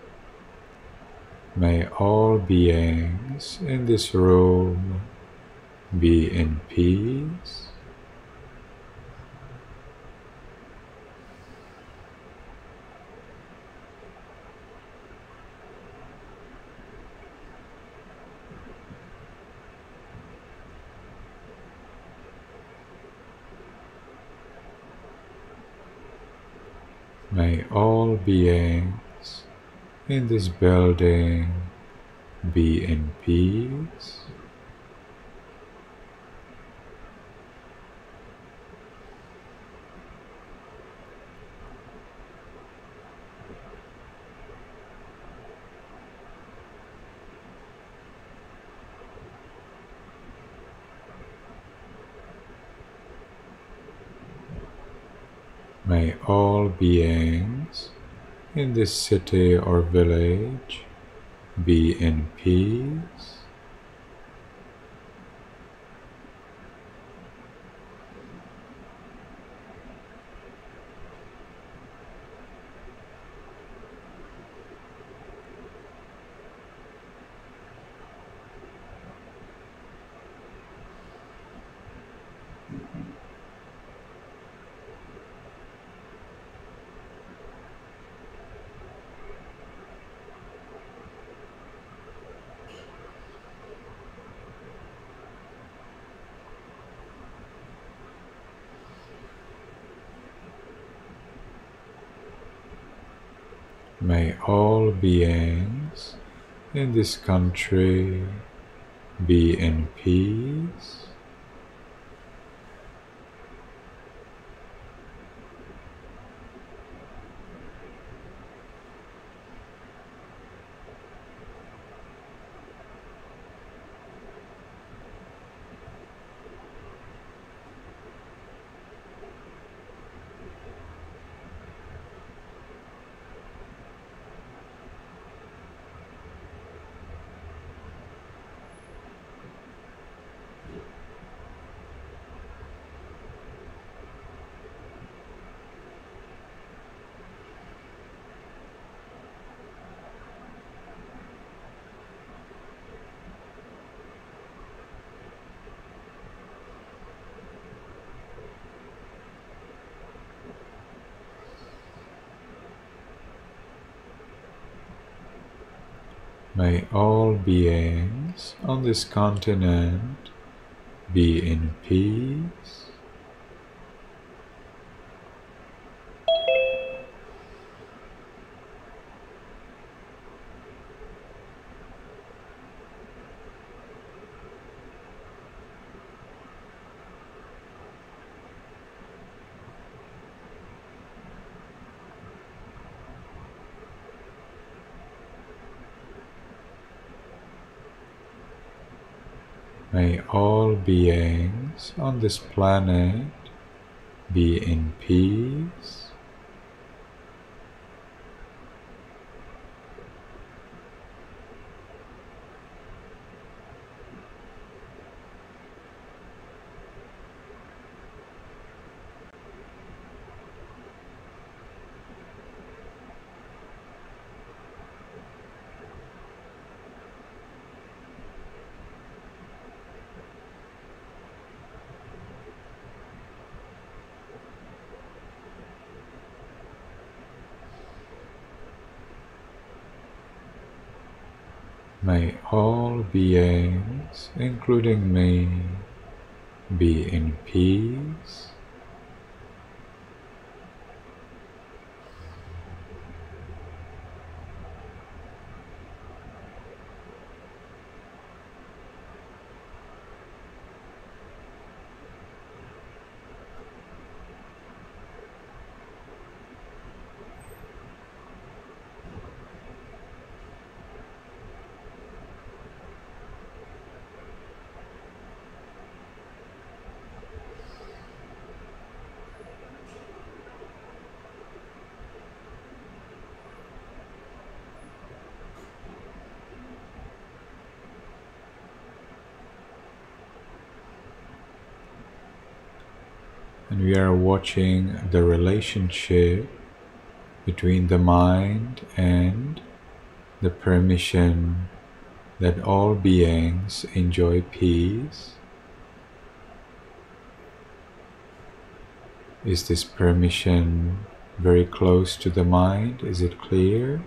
[SPEAKER 1] May all beings in this room be in peace. May all beings in this building be in peace. May all beings in this city or village be in peace. May all beings in this country be in peace. May all beings on this continent be in peace. May all beings on this planet be in peace. May all beings, including me, be in peace. And we are watching the relationship between the mind and the permission that all beings enjoy peace? Is this permission very close to the mind? Is it clear?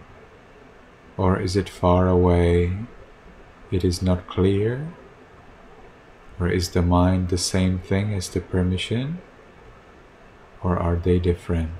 [SPEAKER 1] Or is it far away? It is not clear? Or is the mind the same thing as the permission? Or are they different?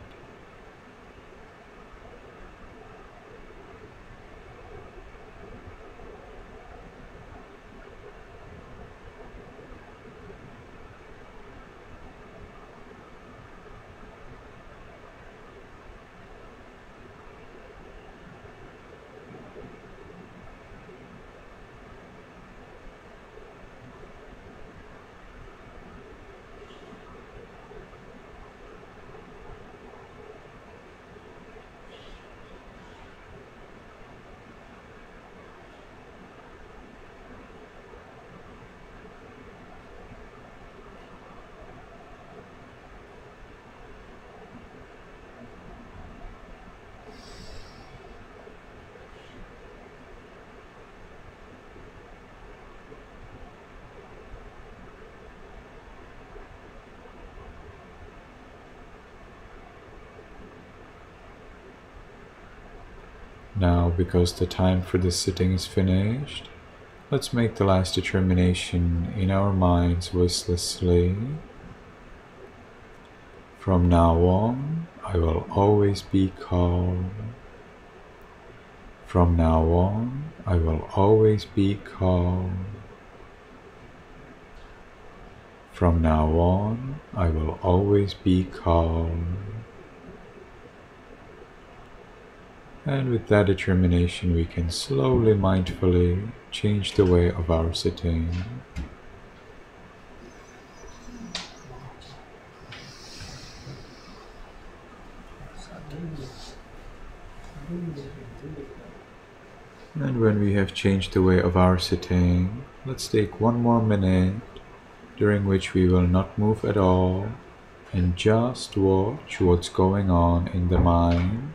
[SPEAKER 1] Now, because the time for this sitting is finished, let's make the last determination in our minds voicelessly. From now on, I will always be calm. From now on, I will always be calm. From now on, I will always be calm. And with that determination, we can slowly, mindfully change the way of our sitting. And when we have changed the way of our sitting, let's take one more minute, during which we will not move at all and just watch what's going on in the mind.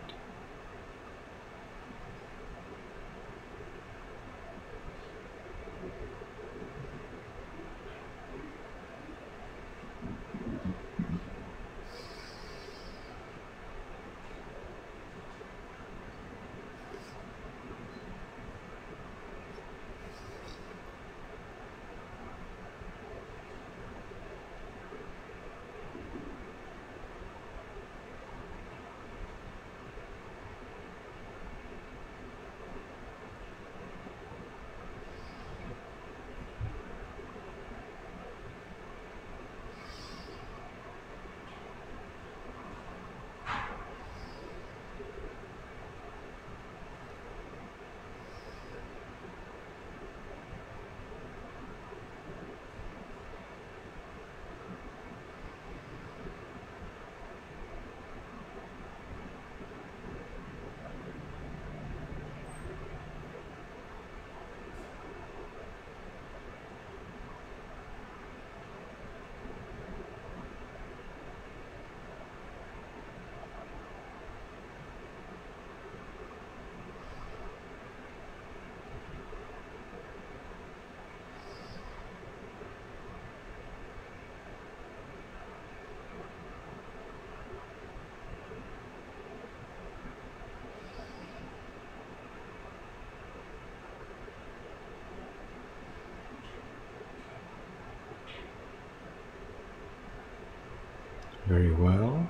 [SPEAKER 1] Very well.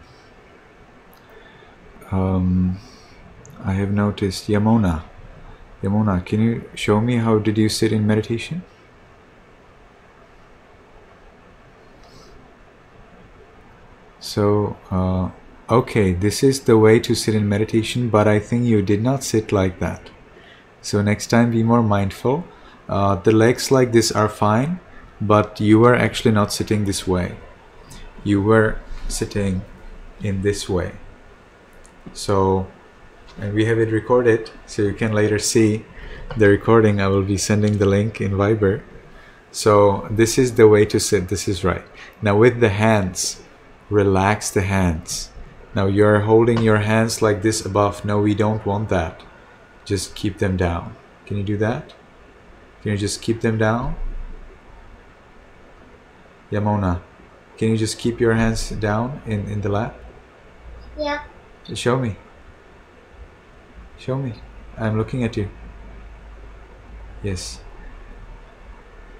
[SPEAKER 1] I have noticed Yamona. Yamona, can you show me how did you sit in meditation? So, okay, this is the way to sit in meditation, but I think you did not sit like that. So next time be more mindful. The legs like this are fine, but you were actually not sitting this way. You were sitting in this way. So, and we have it recorded, so you can later see the recording. I will be sending the link in Viber. So this is the way to sit. This is right. Now with the hands, relax the hands. Now you're holding your hands like this above. No, we don't want that. just keep them down. Can you do that? Can you just keep them down? Yamona, can you just keep your hands down in the lap?
[SPEAKER 6] Yeah.
[SPEAKER 1] Show me. Show me. I'm looking at you. Yes.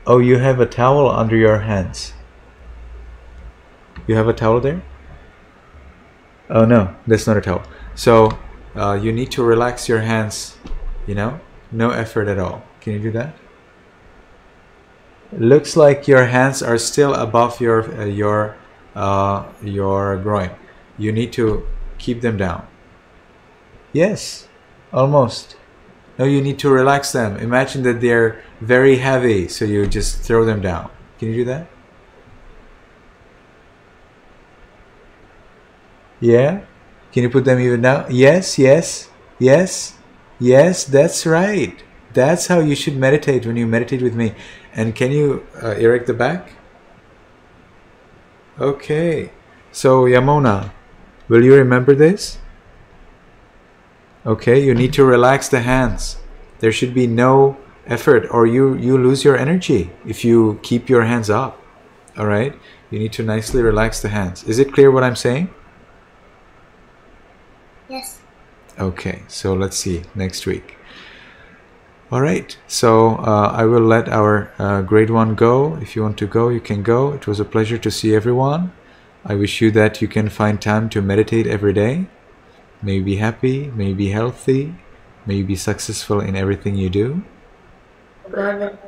[SPEAKER 1] Oh, you have a towel under your hands. You have a towel there? Oh no, that's not a towel. So you need to relax your hands, you know, no effort at all. Can you do that? Looks like your hands are still above your groin. You need to keep them down. Yes, almost. No, you need to relax them. Imagine that they're very heavy, so you just throw them down. Can you do that? Yeah? Can you put them even down? Yes, yes, yes, yes, that's right. That's how you should meditate when you meditate with me. And can you erect the back? Okay. So, Yamona, will you remember this? Okay, you need to relax the hands. There should be no effort, or you lose your energy if you keep your hands up. All right? You need to nicely relax the hands. Is it clear what I'm saying?
[SPEAKER 6] Yes.
[SPEAKER 1] Okay, so let's see next week. All right, so I will let our grade 1 go. If you want to go, you can go. It was a pleasure to see everyone. I wish you that you can find time to meditate every day. May you be happy, may you be healthy, may you be successful in everything you do. Nice.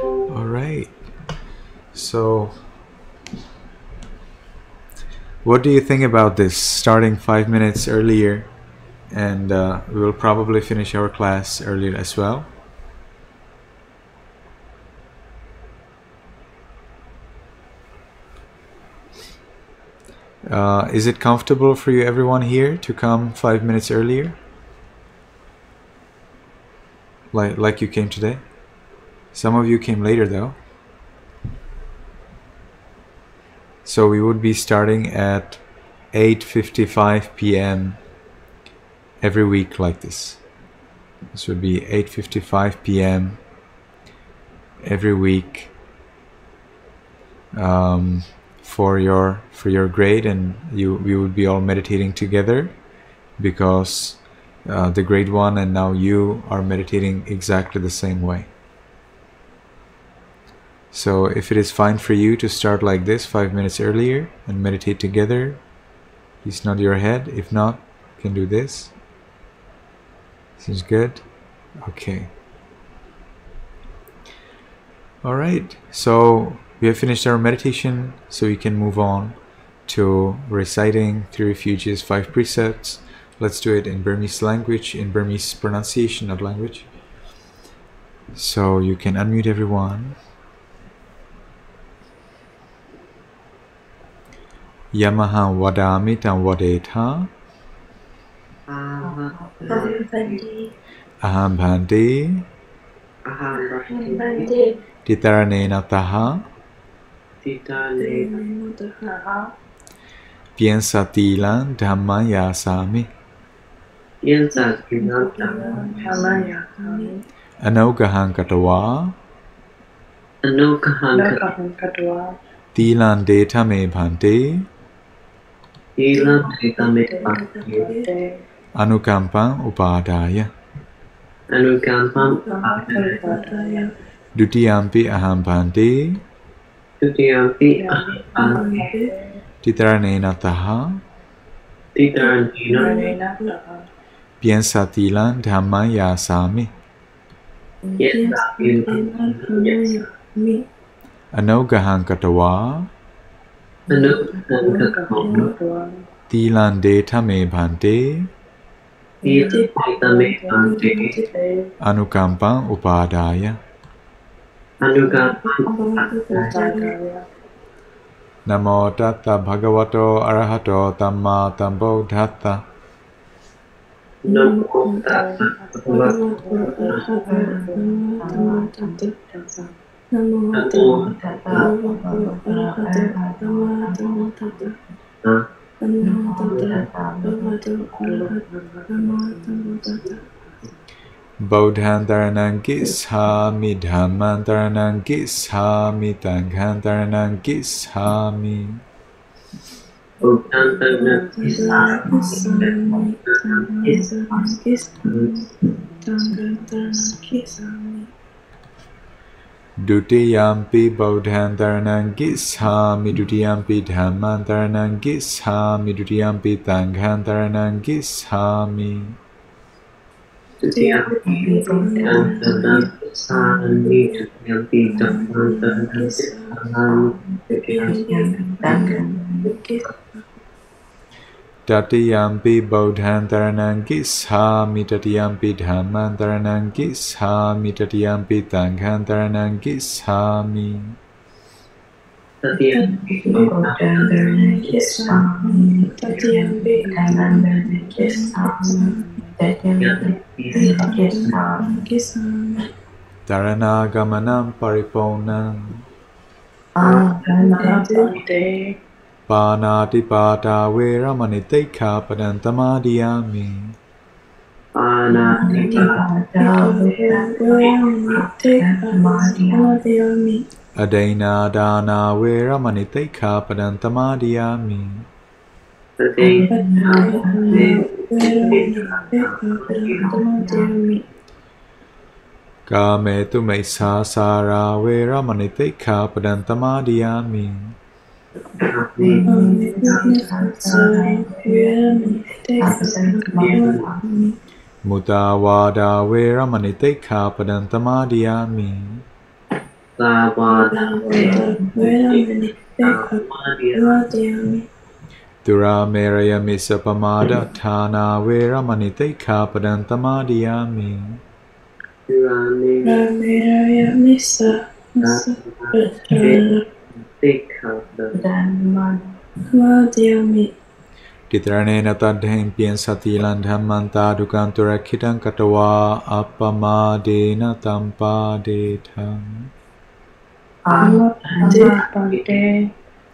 [SPEAKER 1] All right. So, what do you think about this? Starting 5 minutes earlier, and we will probably finish our class earlier as well. Is it comfortable for you, everyone here, to come 5 minutes earlier? Like you came today? Some of you came later though. So we would be starting at 8:55 p.m. every week like this. This would be 8:55 p.m. every week for your grade, and we would be all meditating together, because the grade 1 and now you are meditating exactly the same way. So if it is fine for you to start like this 5 minutes earlier and meditate together, please nod your head. If not, you can do this. Seems good? Okay. Alright, so we have finished our meditation, so we can move on to reciting 3 refuges, 5 precepts. Let's do it in Burmese language, in Burmese pronunciation, not language. So you can unmute everyone. Yamaha Wadami Tam Wadeta Aham Bhante Titaranena Taha Piensatilan Dhamma Yasami Anogahan Katawa Tilan Deta Me Bhante Anukampam Upadaya Dutiyampi Aham Bhante Titaranena Taha Piensatilan Dhamma Yasami Anogahan Katawa Tilan Deta Me Bhante Anukampam Upadaya Namo Tata Bhagavato Arahato Tamma Sambuddhassa Bodhantaranam gishami, Dhammantaranam gishami, Tanghantaranam gishami. Dutiyampi Bodhantaranam gishami, Dutiyampi Dhammantaranam gishami, Dutiyampi Tanghantaranam gishami. Tatiyampi Bodhantaranam gishami, Tatiyampi Dhammantaranam gishami, Tatiyampi Tanghantaranam gishami. Taranagamanam pariponam Panati pata veramani teikhapadam tamadiyami. Adena dana veramani teikhapadam tamadiyami. Kame tu meisasara veramani teikhapadam tamadiyami. Mutawada veramani teikhapadam tamadiyami. Durameraya misapamada thana veramani teikhapadam tamadiyami. Titranena tadhempien satilan dhammanta dukanturakhitam katawa appamadena tampadetham.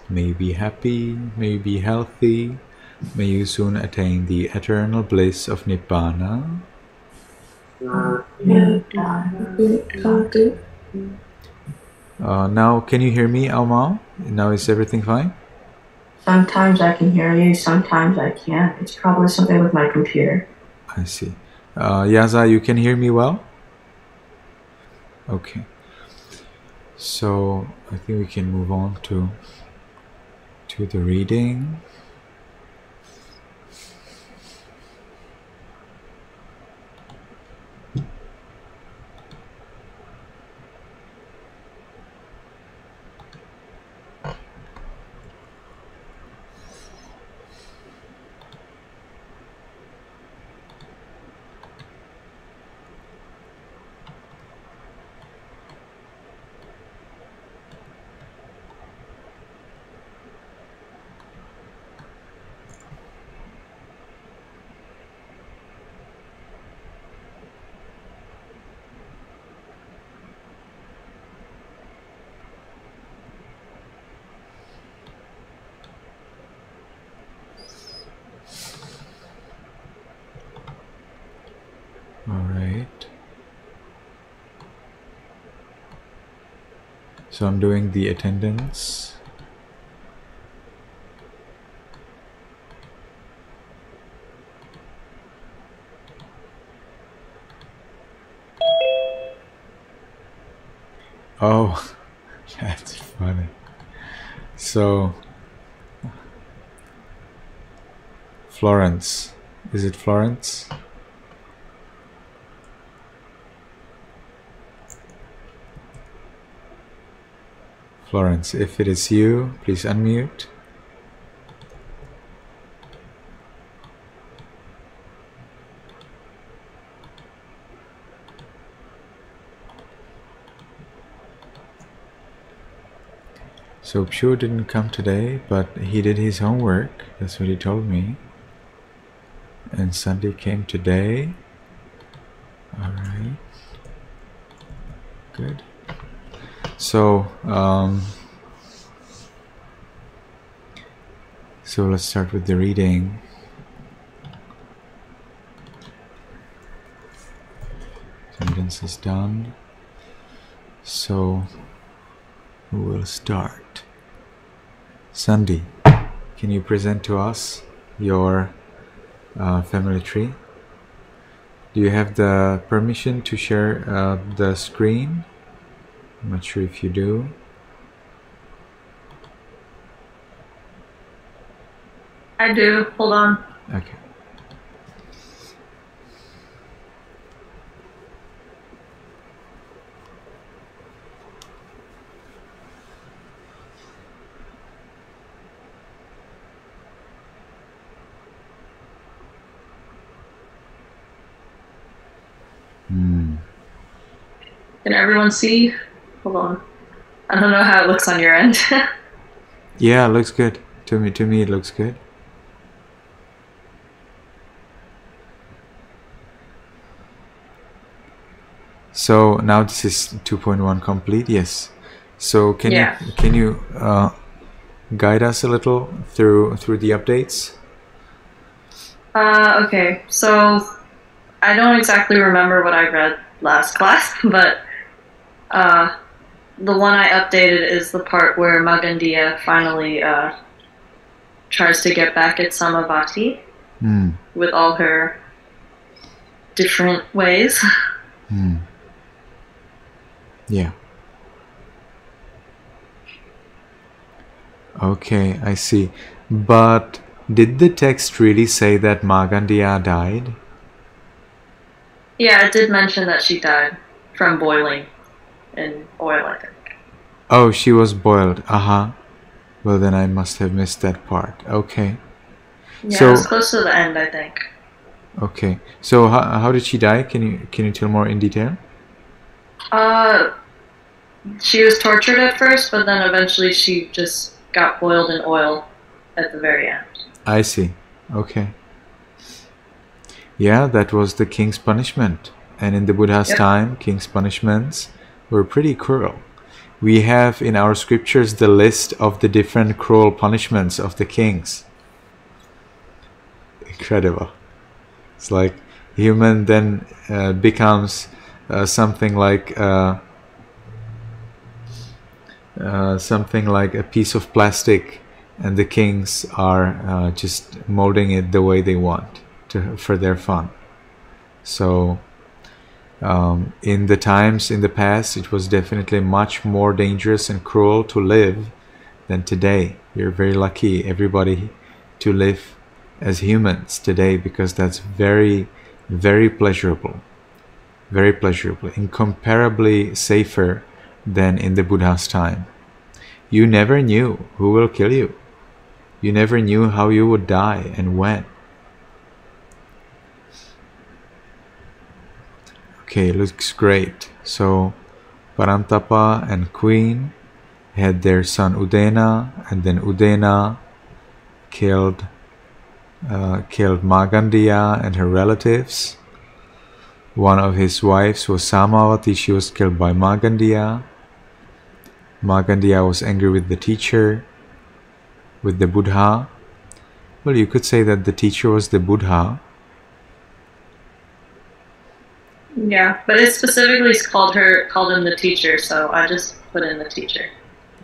[SPEAKER 1] May you be happy, may you be healthy, may you soon attain the eternal bliss of Nibbana. Now, can you hear me, Alma? Now is everything fine?
[SPEAKER 8] Sometimes I can hear you, sometimes I can't. It's probably something with my computer.
[SPEAKER 1] I see. Yaza, you can hear me well? Okay. So, I think we can move on to the reading. So I'm doing the attendance. Oh, that's funny. So, Florence. Is it Florence? Florence, if it is you, please unmute. So Pure didn't come today, but he did his homework. That's what he told me. And Sunday came today. All right. Good. So, So let's start with the reading. Sentence is done. So we will start. Sandy, can you present to us your family tree? Do you have the permission to share the screen? I'm not sure if you do.
[SPEAKER 9] I do. Hold on.
[SPEAKER 1] Okay.
[SPEAKER 9] Can everyone see? Hold on. I don't know how it looks on your end.
[SPEAKER 1] Yeah, it looks good. To me it looks good. So now this is 2.1 complete. Yes. So can you guide us a little through the updates?
[SPEAKER 9] Okay. So I don't exactly remember what I read last class, but the one I updated is the part where Magandia finally tries to get back at Samavati with all her different ways.
[SPEAKER 1] Yeah. Okay, I see. But did the text really say that Magandia died?
[SPEAKER 9] Yeah, it did mention that she died from boiling in oil, I think.
[SPEAKER 1] Oh, she was boiled. Well, then I must have missed that part. Okay.
[SPEAKER 9] Yeah,
[SPEAKER 1] So
[SPEAKER 9] it was close to the end, I think.
[SPEAKER 1] okay. So how did she die? Can you tell more in detail?
[SPEAKER 9] She was tortured at first, but then eventually she just got boiled in oil at the very end.
[SPEAKER 1] I see. Okay. Yeah, that was the king's punishment. And in the Buddha's time, king's punishments were pretty cruel. We have in our scriptures the list of the different cruel punishments of the kings. Incredible. It's like human then becomes something like a piece of plastic, and the kings are just molding it the way they want for their fun. So in the past, it was definitely much more dangerous and cruel to live than today. We're very lucky, everybody, to live as humans today, because that's very, very pleasurable. Very pleasurable, incomparably safer than in the Buddha's time. You never knew who will kill you. You never knew how you would die and when. Okay, looks great. So Parantapa and Queen had their son Udena, and then Udena killed Magandia and her relatives. One of his wives was Samavati. She was killed by Magandia. Magandia was angry with the teacher, with the Buddha. Well, you could say that the teacher was the Buddha.
[SPEAKER 9] Yeah, but it specifically called him the teacher, so I just put in the teacher.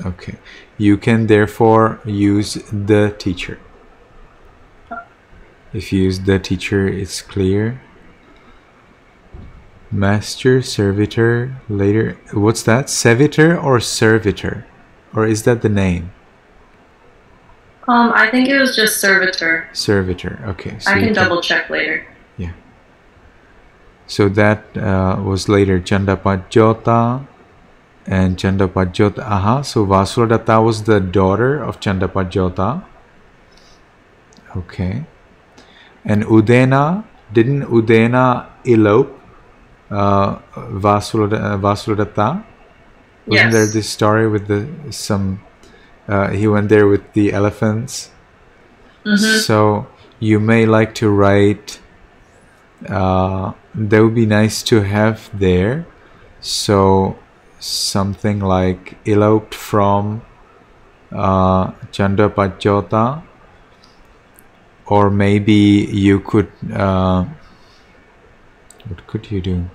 [SPEAKER 1] Okay. You can therefore use the teacher. If you use the teacher, it's clear. Master, servitor, later. What's that? Servitor or servitor? Or is that the name?
[SPEAKER 9] I think it was just servitor.
[SPEAKER 1] Servitor, okay. So
[SPEAKER 9] I can double check later.
[SPEAKER 1] Yeah. So that was later Chandapajota and Chandapajota. So Vasuladatta was the daughter of Chandapajota. Okay. And Udena, didn't Udena elope Vasuladatta? Wasn't there this story with he went there with the elephants? So you may like to write, that would be nice to have there. So something like eloped from Chandapajota or maybe you could what could you do?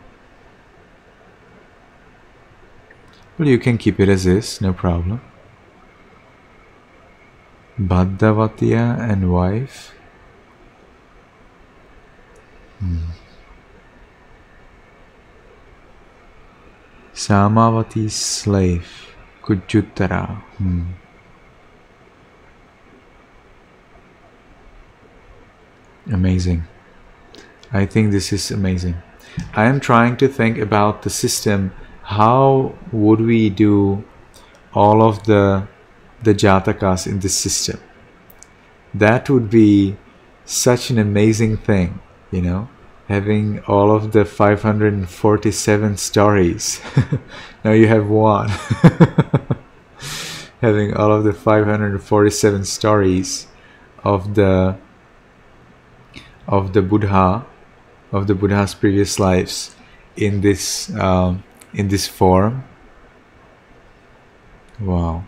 [SPEAKER 1] Well, you can keep it as is, no problem. Bhaddavatiya and wife. Samavati's slave, Kujjuttara. Amazing. I think this is amazing. I am trying to think about the system. How would we do all of the Jatakas in this system? That would be such an amazing thing, you know, having all of the 547 stories. Now you have one. Having all of the 547 stories of the Buddha, of the Buddha's previous lives in this form. Wow.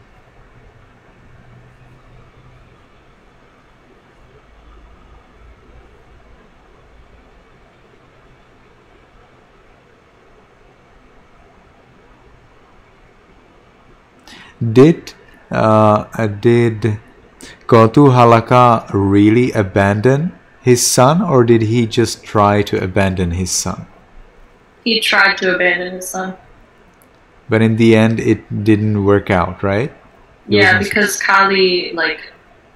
[SPEAKER 1] Did Kautuhalaka really abandon his son, or did he just try to abandon his son?
[SPEAKER 9] He tried to abandon his son.
[SPEAKER 1] But in the end, it didn't work out, right?
[SPEAKER 9] Yeah, because Kali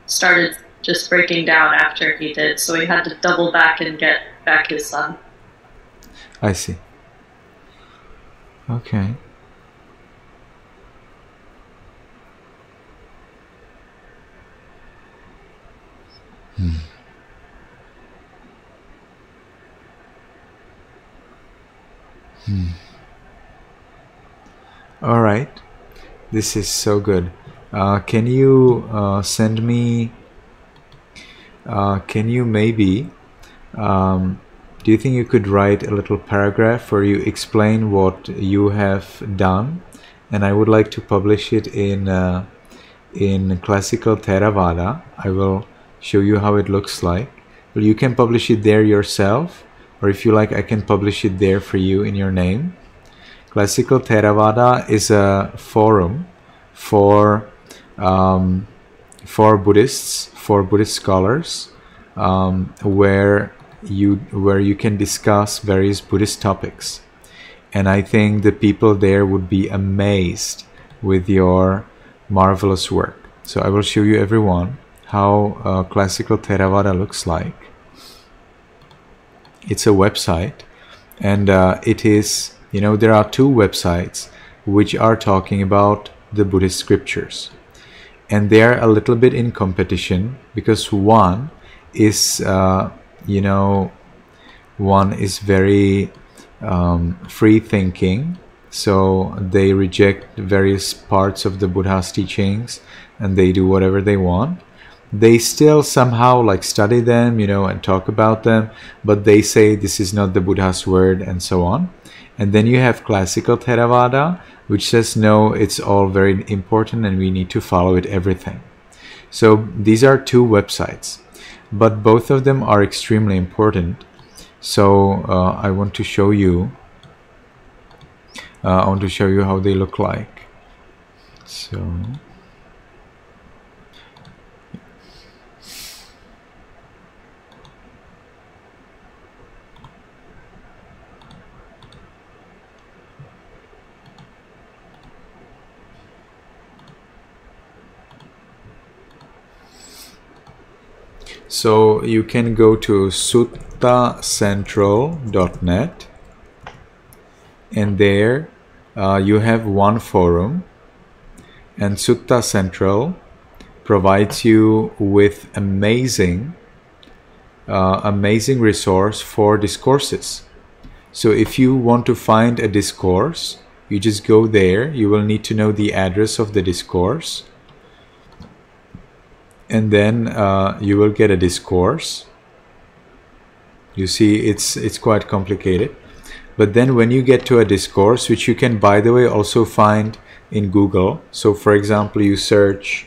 [SPEAKER 9] started just breaking down after he did, so he had to double back and get back his son.
[SPEAKER 1] I see. Okay. All right, this is so good. Can you send me? Can you maybe? Do you think you could write a little paragraph where you explain what you have done, and I would like to publish it in Classical Theravada. I will show you how it looks like. Well, you can publish it there yourself, or if you like, I can publish it there for you in your name. Classical Theravada is a forum for Buddhists, for Buddhist scholars, where you can discuss various Buddhist topics. And I think the people there would be amazed with your marvelous work. So I will show you everyone how Classical Theravada looks like. It's a website, and it is, you know, there are two websites which are talking about the Buddhist scriptures, and they are a little bit in competition, because one is one is very free thinking, so they reject various parts of the Buddha's teachings and they do whatever they want. They still somehow study them, and talk about them, but they say this is not the Buddha's word and so on. And then you have Classical Theravada, which says no, it's all very important and we need to follow it, everything. So these are two websites, but both of them are extremely important. So I want to show you how they look like. So you can go to suttacentral.net, and there you have one forum, and Sutta Central provides you with amazing resource for discourses. So if you want to find a discourse, you just go there. You will need to know the address of the discourse, and then you will get a discourse. You see, it's quite complicated, but then when you get to a discourse, which you can, by the way, also find in Google. So for example, you search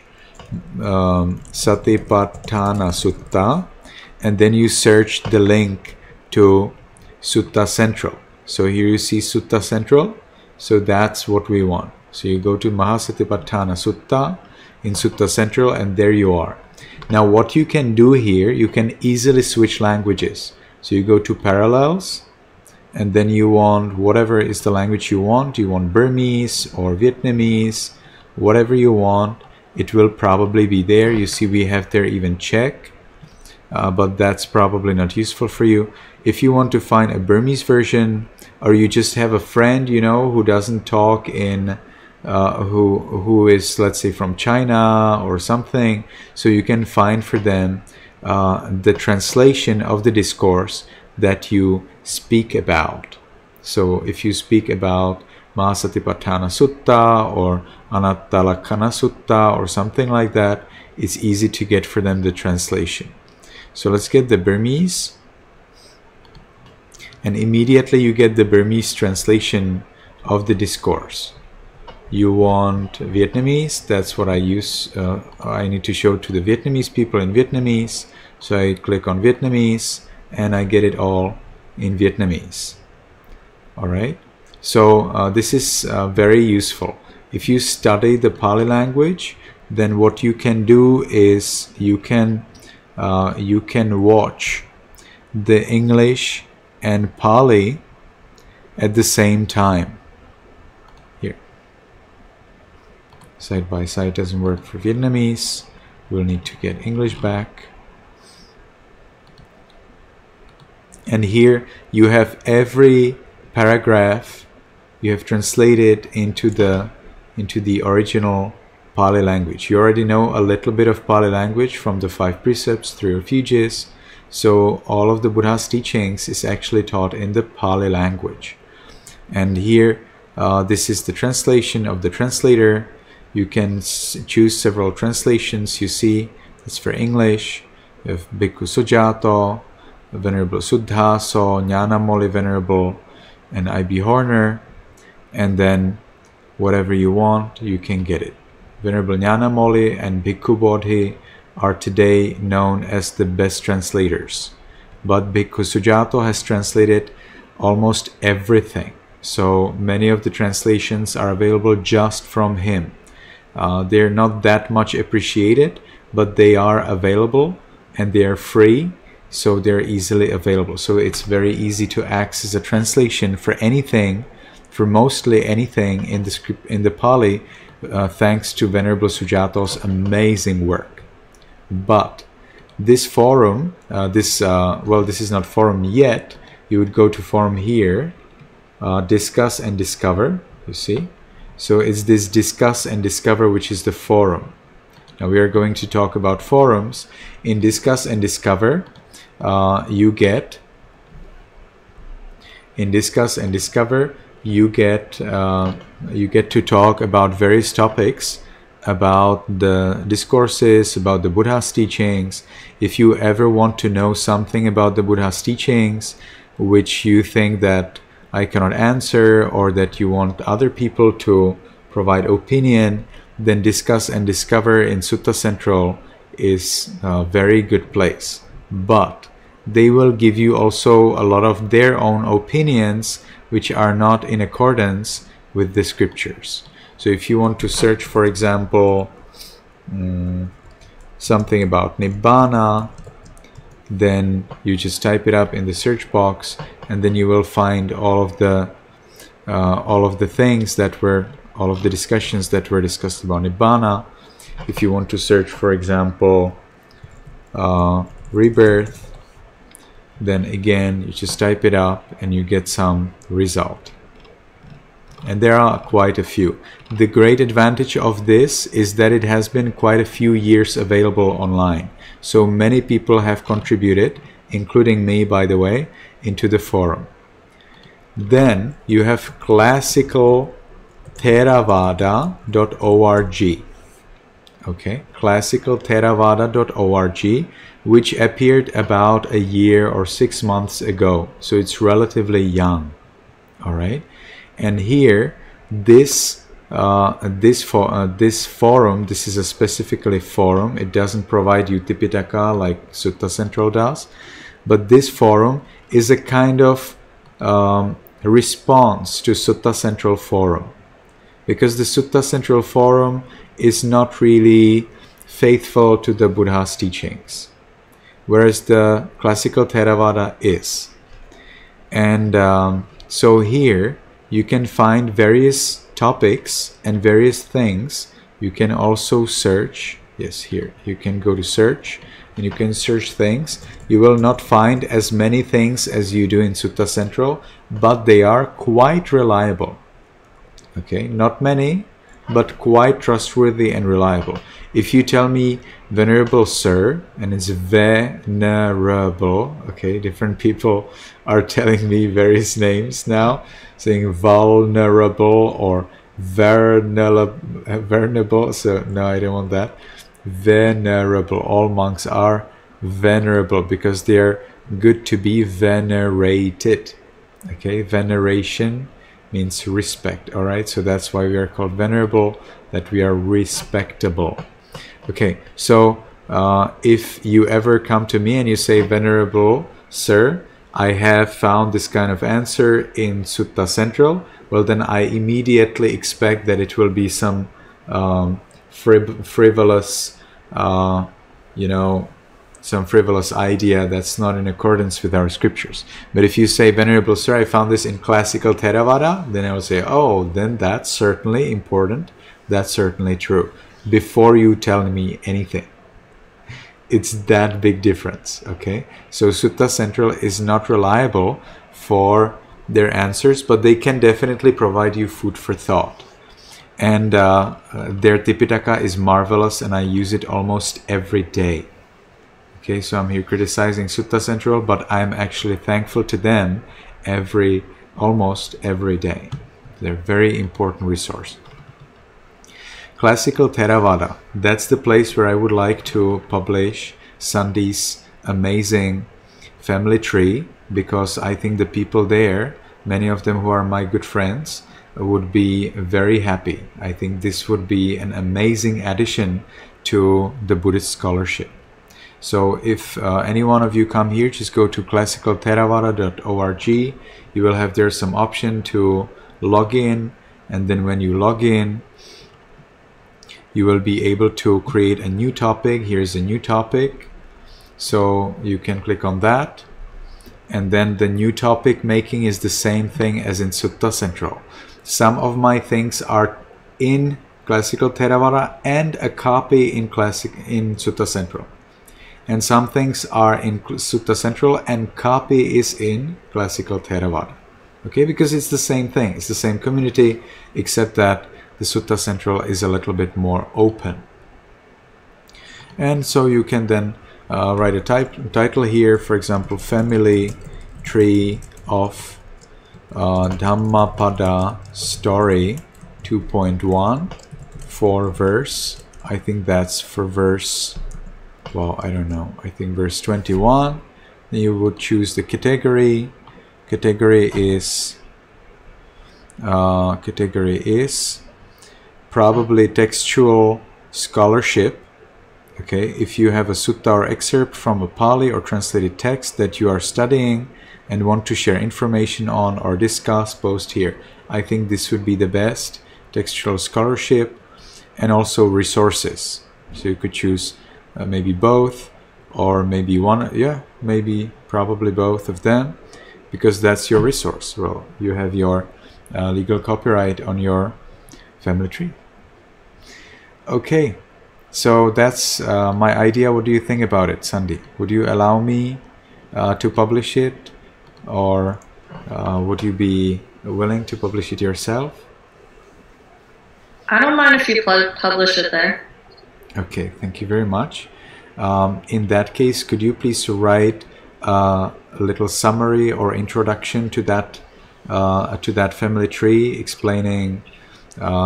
[SPEAKER 1] Satipatthana Sutta, and then you search the link to Sutta Central. So here you see Sutta Central. So that's what we want. So you go to Mahasatipatthana Sutta in Sutta Central, and there you are. Now what you can do here, you can easily switch languages. So you go to Parallels, and then you want whatever is the language you want. You want Burmese or Vietnamese, whatever you want. It will probably be there. You see we have there even Czech, but that's probably not useful for you. If you want to find a Burmese version, or you just have a friend, you know, who doesn't talk in, who is, let's say, from China or something, so you can find for them the translation of the discourse that you speak about. So if you speak about Mahasatipatthana Sutta or Anattalakkana Sutta or something like that, it's easy to get for them the translation. So let's get the Burmese, and immediately you get the Burmese translation of the discourse. You want Vietnamese, that's what I use. I need to show to the Vietnamese people in Vietnamese. So I click on Vietnamese and I get it all in Vietnamese. All right. So this is very useful. If you study the Pali language, then what you can do is you can watch the English and Pali at the same time. Here, side by side doesn't work for Vietnamese. We'll need to get English back. And here you have every paragraph you have translated into the original Pali language. You already know a little bit of Pali language from the 5 precepts, 3 refuges. So all of the Buddha's teachings is actually taught in the Pali language. And here, this is the translation of the translator. You can choose several translations. You see, it's for English. You have Bhikkhu Sujato, Venerable Suddhaso, Nyanamoli Venerable, and I.B. Horner. And then whatever you want, you can get it. Venerable Nyanamoli and Bhikkhu Bodhi are today known as the best translators. But Bhikkhu Sujato has translated almost everything. So many of the translations are available just from him. They're not that much appreciated, but they are available and they are free. So they're easily available. So it's very easy to access a translation for anything, for mostly anything in the script, in the Pali, thanks to Venerable Sujato's amazing work. But this forum, this is not forum yet. You would go to forum here, discuss and discover, you see. So it's this discuss and discover which is the forum. Now we are going to talk about forums. In discuss and discover, you get to talk about various topics, about the discourses, about the Buddha's teachings. If you ever want to know something about the Buddha's teachings which you think that I cannot answer, or that you want other people to provide opinion, then discuss and discover in Sutta Central is a very good place. But they will give you also a lot of their own opinions which are not in accordance with the scriptures. So if you want to search, for example, something about Nibbana, then you just type it up in the search box, and then you will find all of the things that were, all of the discussions that were discussed about Nibbana. If you want to search, for example, rebirth, then again you just type it up and you get some result. And there are quite a few. The great advantage of this is that it has been quite a few years available online. So many people have contributed, including me, by the way, into the forum. Then you have classicaltheravada.org. Okay, classicaltheravada.org, which appeared about a year or 6 months ago. So it's relatively young. All right. And here, this this forum, this is a specifically forum. It doesn't provide you Tipitaka like Sutta Central does, but this forum is a kind of response to Sutta Central Forum, because the Sutta Central Forum is not really faithful to the Buddha's teachings, whereas the classical Theravada is. And so here you can find various topics and various things. You can also search. Yes, here you can go to search and you can search things. You will not find as many things as you do in Sutta Central, but they are quite reliable. Okay, not many, but quite trustworthy and reliable. If you tell me Venerable Sir, and it's venerable, okay, different people are telling me various names now, saying vulnerable or venerable, so no, I don't want that. Venerable, all monks are venerable because they are good to be venerated. Okay, veneration means respect. All right, so that's why we are called venerable, that we are respectable. Okay, so if you ever come to me and you say, Venerable Sir, I have found this kind of answer in Sutta Central, well then I immediately expect that it will be some frivolous, you know, some frivolous idea that's not in accordance with our scriptures. But if you say, Venerable Sir, I found this in classical Theravada, then I will say, oh, then that's certainly important. That's certainly true. Before you tell me anything. It's that big difference, okay? So Sutta Central is not reliable for their answers, but they can definitely provide you food for thought. And their Tipitaka is marvelous, and I use it almost every day. Okay, so I'm here criticizing Sutta Central, but I'm actually thankful to them almost every day. They're a very important resource. Classical Theravada, that's the place where I would like to publish Sandy's amazing family tree, because I think the people there, many of them who are my good friends, would be very happy. I think this would be an amazing addition to the Buddhist scholarship. So if any one of you come here, just go to classicaltheravada.org. You will have there some option to log in, and then when you log in, you will be able to create a new topic. Here's a new topic. So you can click on that. And then the new topic making is the same thing as in Sutta Central. Some of my things are in Classical Theravada and a copy in Sutta Central. And some things are in Sutta Central and copy is in Classical Theravada. Okay, because it's the same thing. It's the same community, except that the Sutta Central is a little bit more open. And so you can then write a title here, for example, Family Tree of Dhammapada Story 2.1 for verse, I think that's for verse, well, I don't know, I think verse 21. Then you would choose the category. Category is probably textual scholarship. Okay, if you have a sutta or excerpt from a Pali or translated text that you are studying and want to share information on or discuss, post here. I think this would be the best. Textual scholarship and also resources. So you could choose maybe both, or maybe one, yeah, maybe probably both of them, because that's your resource. Well, you have your legal copyright on your family tree. Okay, so that's my idea. What do you think about it, Sandy? Would you allow me to publish it, or would you be willing to publish it yourself?
[SPEAKER 9] I don't mind if you publish it there.
[SPEAKER 1] Okay, thank you very much. In that case, could you please write a little summary or introduction to that family tree, explaining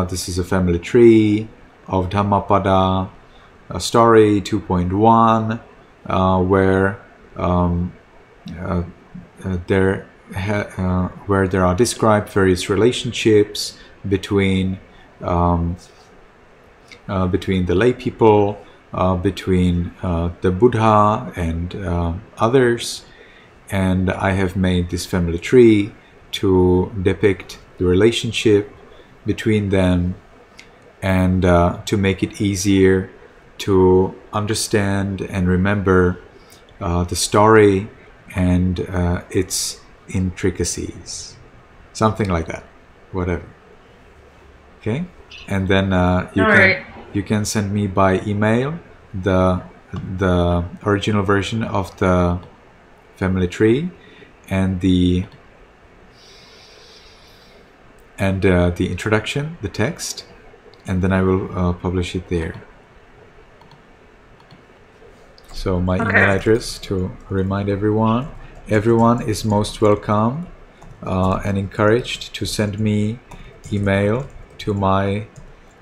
[SPEAKER 1] this is a family tree of Dhammapada story 2.1, where there are described various relationships between between the lay people, between the Buddha and others. And I have made this family tree to depict the relationship between them and to make it easier to understand and remember the story and its intricacies. Something like that, whatever. Okay, and then you can send me by email the original version of the family tree and the introduction, the text, and then I will publish it there. So my email address, to remind everyone is most welcome and encouraged to send me email to my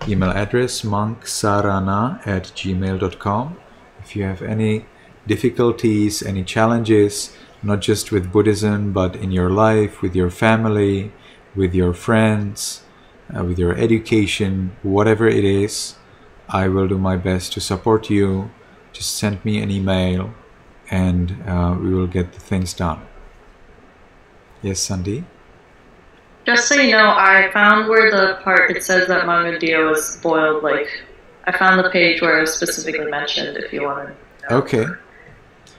[SPEAKER 1] email address monksarana@gmail.com. If you have any difficulties, any challenges, not just with Buddhism, but in your life, with your family, with your friends, with your education, whatever it is, I will do my best to support you. Just send me an email and we will get the things done. Yes, Sandy?
[SPEAKER 9] Just so you know, I found where the part it says that Magandia was boiled, like, I found the page where it was specifically mentioned, if you want to know.
[SPEAKER 1] Okay.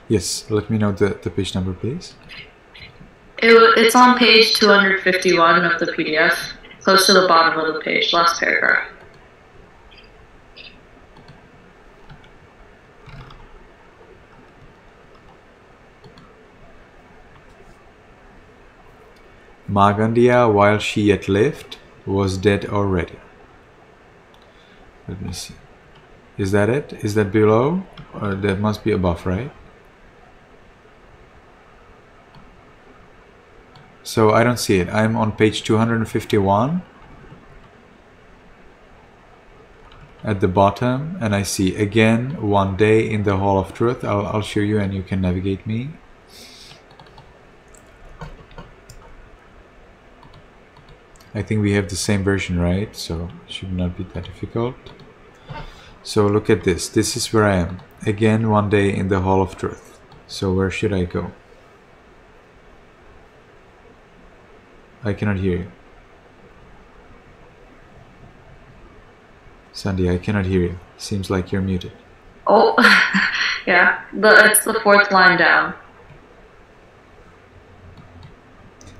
[SPEAKER 1] Yes, let me know the page number, please.
[SPEAKER 9] It's on page 251 of the PDF, close to the bottom of the page, last paragraph.
[SPEAKER 1] Magandia, while she yet lived, was dead already. Let me see. Is that it? Is that below? Or that must be above, right? So I don't see it. I'm on page 251 at the bottom, and I see again one day in the Hall of Truth. I'll show you and you can navigate me. I think we have the same version, right? So it should not be that difficult. So look at this. This is where I am. Again, one day in the Hall of Truth. So where should I go? I cannot hear you. Sandy, I cannot hear you. Seems like you're muted.
[SPEAKER 9] Oh, yeah. It's the fourth line down.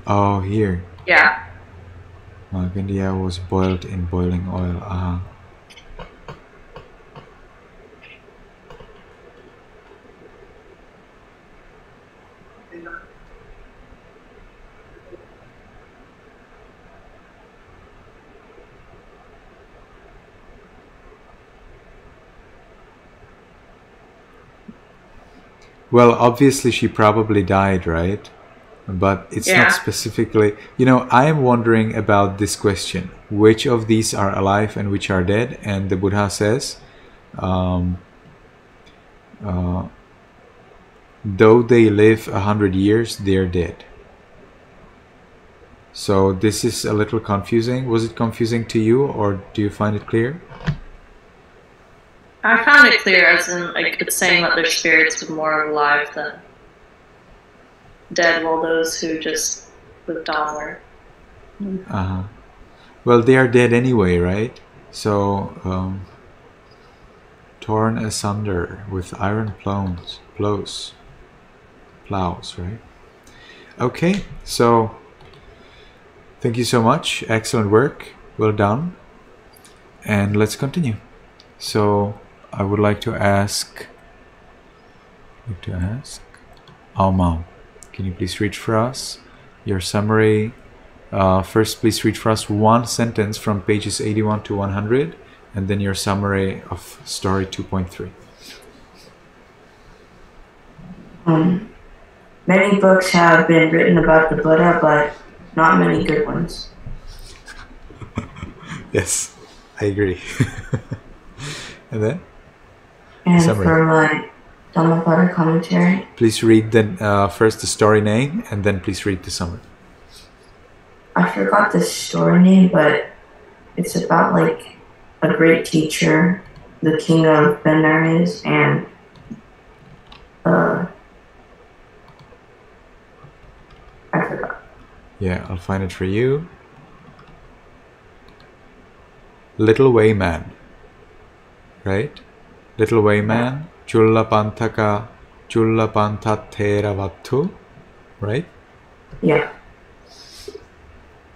[SPEAKER 1] Oh, here.
[SPEAKER 9] Yeah.
[SPEAKER 1] Magandia was boiled in boiling oil. Well, obviously she probably died, right? But it's not specifically, you know, I am wondering about this question. Which of these are alive and which are dead? And the Buddha says, though they live 100 years, they're dead. So this is a little confusing. Was it confusing to you, or do you find it clear?
[SPEAKER 9] I found it clear, as in, like, it's saying that their spirits were more alive than dead, while those who just lived on were.
[SPEAKER 1] Well, they are dead anyway, right? So, torn asunder with iron plows, right? Okay, so thank you so much. Excellent work. Well done. And let's continue. So I would like to ask Ao Mau, can you please read for us your summary? First, please read for us one sentence from pages 81 to 100, and then your summary of story 2.3.
[SPEAKER 8] Many books have been written about the Buddha, but not many good ones.
[SPEAKER 1] Yes, I agree. And then?
[SPEAKER 8] And summary. For my Dhammapada commentary.
[SPEAKER 1] Please read then first the story name, and then please read the summary.
[SPEAKER 8] I forgot the story name, but It's about like a great teacher, the king of Benares, and I forgot.
[SPEAKER 1] Yeah, I'll find it for you. Little Wayman, right? Little Wayman, Chulla Pantaka, Chulla Pantatheravatu, right?
[SPEAKER 8] Yeah.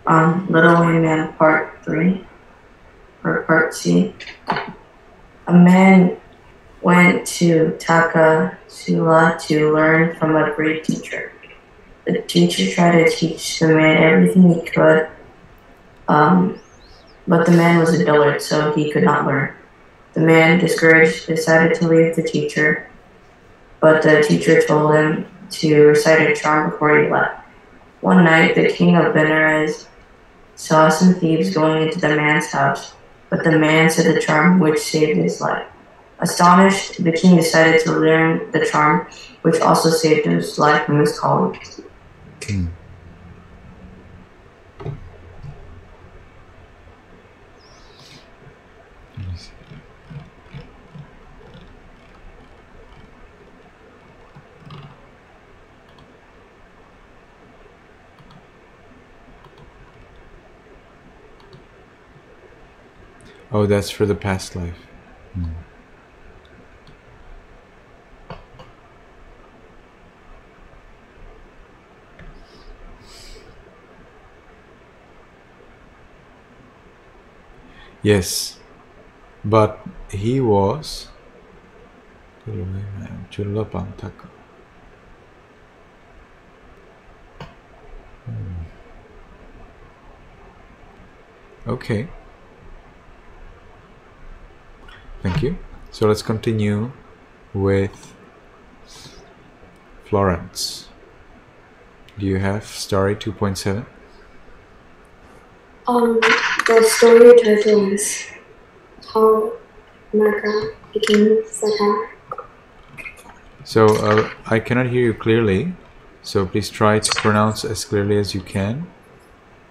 [SPEAKER 8] Little Wayman Part 3, or Part C. A man went to Takasula to learn from a great teacher. The teacher tried to teach the man everything he could, but the man was a dullard, so he could not learn. The man, discouraged, decided to leave the teacher, but the teacher told him to recite a charm before he left. One night, the king of Benares saw some thieves going into the man's house, but the man said the charm which saved his life. Astonished, the king decided to learn the charm, which also saved his life from his colleagues.
[SPEAKER 1] Oh, that's for the past life. Yes, but he was Chulla Pantaka. Okay. Thank you. So let's continue with Florence. Do you have story 2.7?
[SPEAKER 10] The story title is How Magha Became Sakha.
[SPEAKER 1] So I cannot hear you clearly, so please try to pronounce as clearly as you can.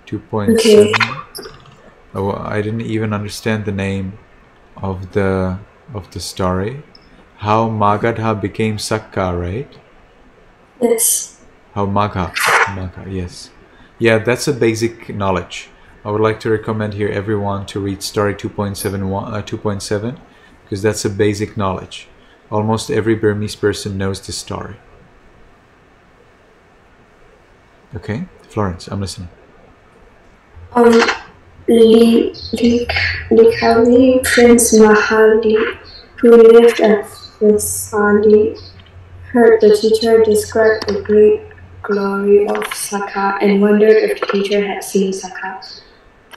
[SPEAKER 1] 2.7.
[SPEAKER 10] Okay.
[SPEAKER 1] Oh, I didn't even understand the name of the story. How Magadha became Sakka, right?
[SPEAKER 10] Yes.
[SPEAKER 1] How Magha, yes. Yeah, that's a basic knowledge. I would like to recommend here everyone to read story 2.7 because that's a basic knowledge. Almost every Burmese person knows this story. Okay, Florence, I'm listening.
[SPEAKER 10] Likhali Prince Mahali, who lived at Vasandi, heard the teacher describe the great glory of Sakha and wondered if the teacher had seen Sakha.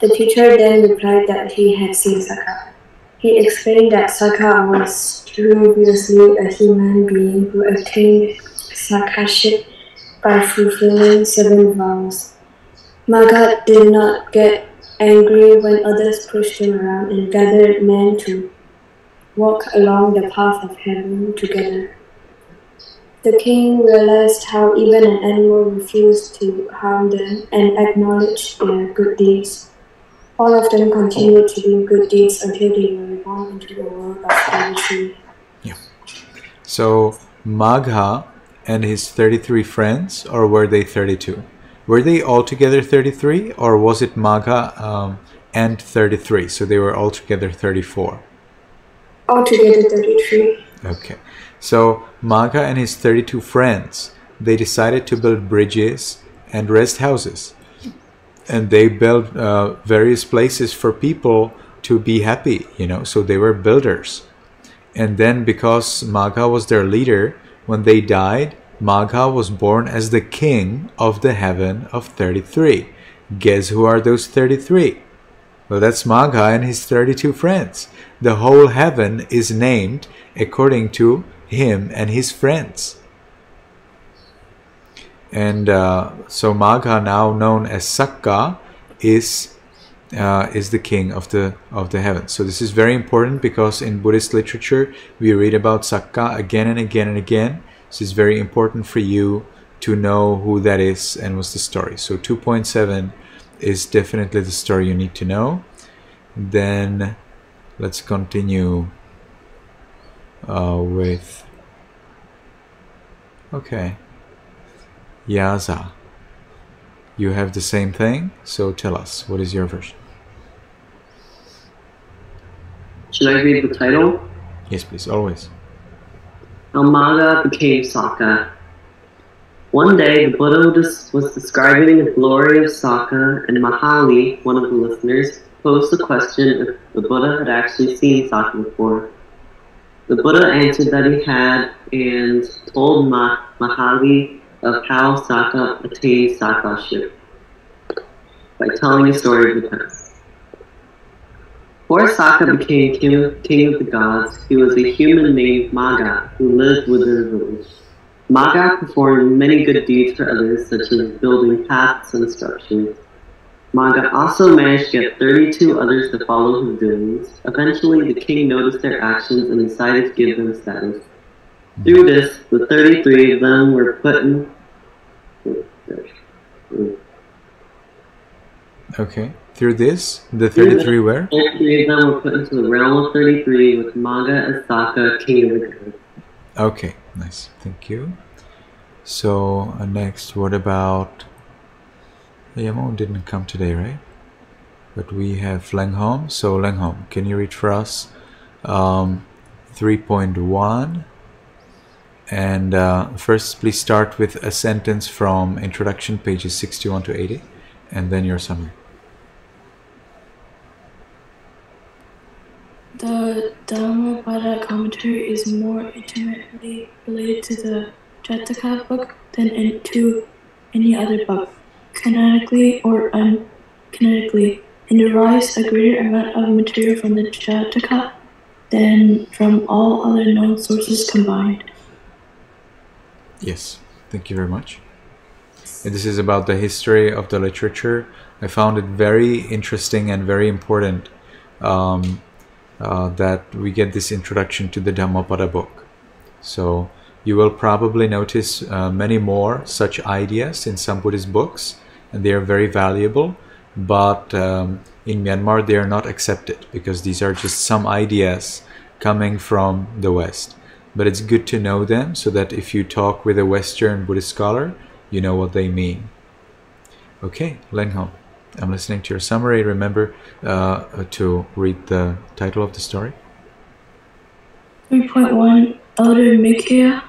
[SPEAKER 10] The teacher then replied that he had seen Sakha. He explained that Sakha was previously a human being who attained Sakhaship by fulfilling 7 vows. Magha did not get angry when others pushed him around and gathered men to walk along the path of heaven together. The king realized how even an animal refused to harm them and acknowledged their good deeds. All of them continued to do good deeds until they were reborn into the world of poetry.
[SPEAKER 1] Yeah. So Magha and his 33 friends, or were they 32? Were they altogether 33, or was it Magha and 33? So they were altogether 34.
[SPEAKER 10] Altogether 33.
[SPEAKER 1] Okay. So Magha and his 32 friends, they decided to build bridges and rest houses. And they built various places for people to be happy, you know, so they were builders. And then because Magha was their leader, when they died, Magha was born as the king of the heaven of 33. Guess who are those 33? Well, that's Magha and his 32 friends. The whole heaven is named according to him and his friends. And so Magha, now known as Sakka, is the king of the heavens. So this is very important because in Buddhist literature we read about Sakka again and again and again. This is very important for you to know who that is and what's the story. So 2.7 is definitely the story you need to know. Then let's continue with, okay, Yaza. You have the same thing, so tell us, what is your version?
[SPEAKER 11] Should I read the title?
[SPEAKER 1] Yes, please, always.
[SPEAKER 11] How Magga became Sokka. One day, the Buddha was describing the glory of Sokka, and Mahali, one of the listeners, posed the question if the Buddha had actually seen Sokka before. The Buddha answered that he had, and told Mahali of how Sokka attained Sakkaship by telling a story of the past. Before Sokka became king of the gods, he was a human named Magga who lived within a village. Magga performed many good deeds for others, such as building paths and structures. Magga also managed to get 32 others to follow his doings. Eventually, the king noticed their actions and decided to give them status. Through this, the 33 of them were put in...
[SPEAKER 1] Okay. Through this, the 33 were?
[SPEAKER 11] 33 of them were put into the realm of 33 with Magga as Sokka, king of the gods.
[SPEAKER 1] Okay, nice. Thank you. So, next, what about... Yamon didn't come today, right? But we have Lenghom. So, Lenghom, can you read for us 3.1? And first, please start with a sentence from introduction, pages 61 to 80, and then your summary.
[SPEAKER 12] The Dhammapada commentary is more intimately related to the Jataka book than to any other book, canonically or uncanonically, and derives a greater amount of material from the Jataka than from all other known sources combined.
[SPEAKER 1] Yes, thank you very much. And this is about the history of the literature. I found it very interesting and very important that we get this introduction to the Dhammapada book. So you will probably notice many more such ideas in some Buddhist books, and they are very valuable, but in Myanmar they are not accepted because these are just some ideas coming from the West. But it's good to know them so that if you talk with a Western Buddhist scholar, you know what they mean. Okay, Lenghom, I'm listening to your summary. Remember to read the title of the story.
[SPEAKER 12] 3.1 Elder Meghaya.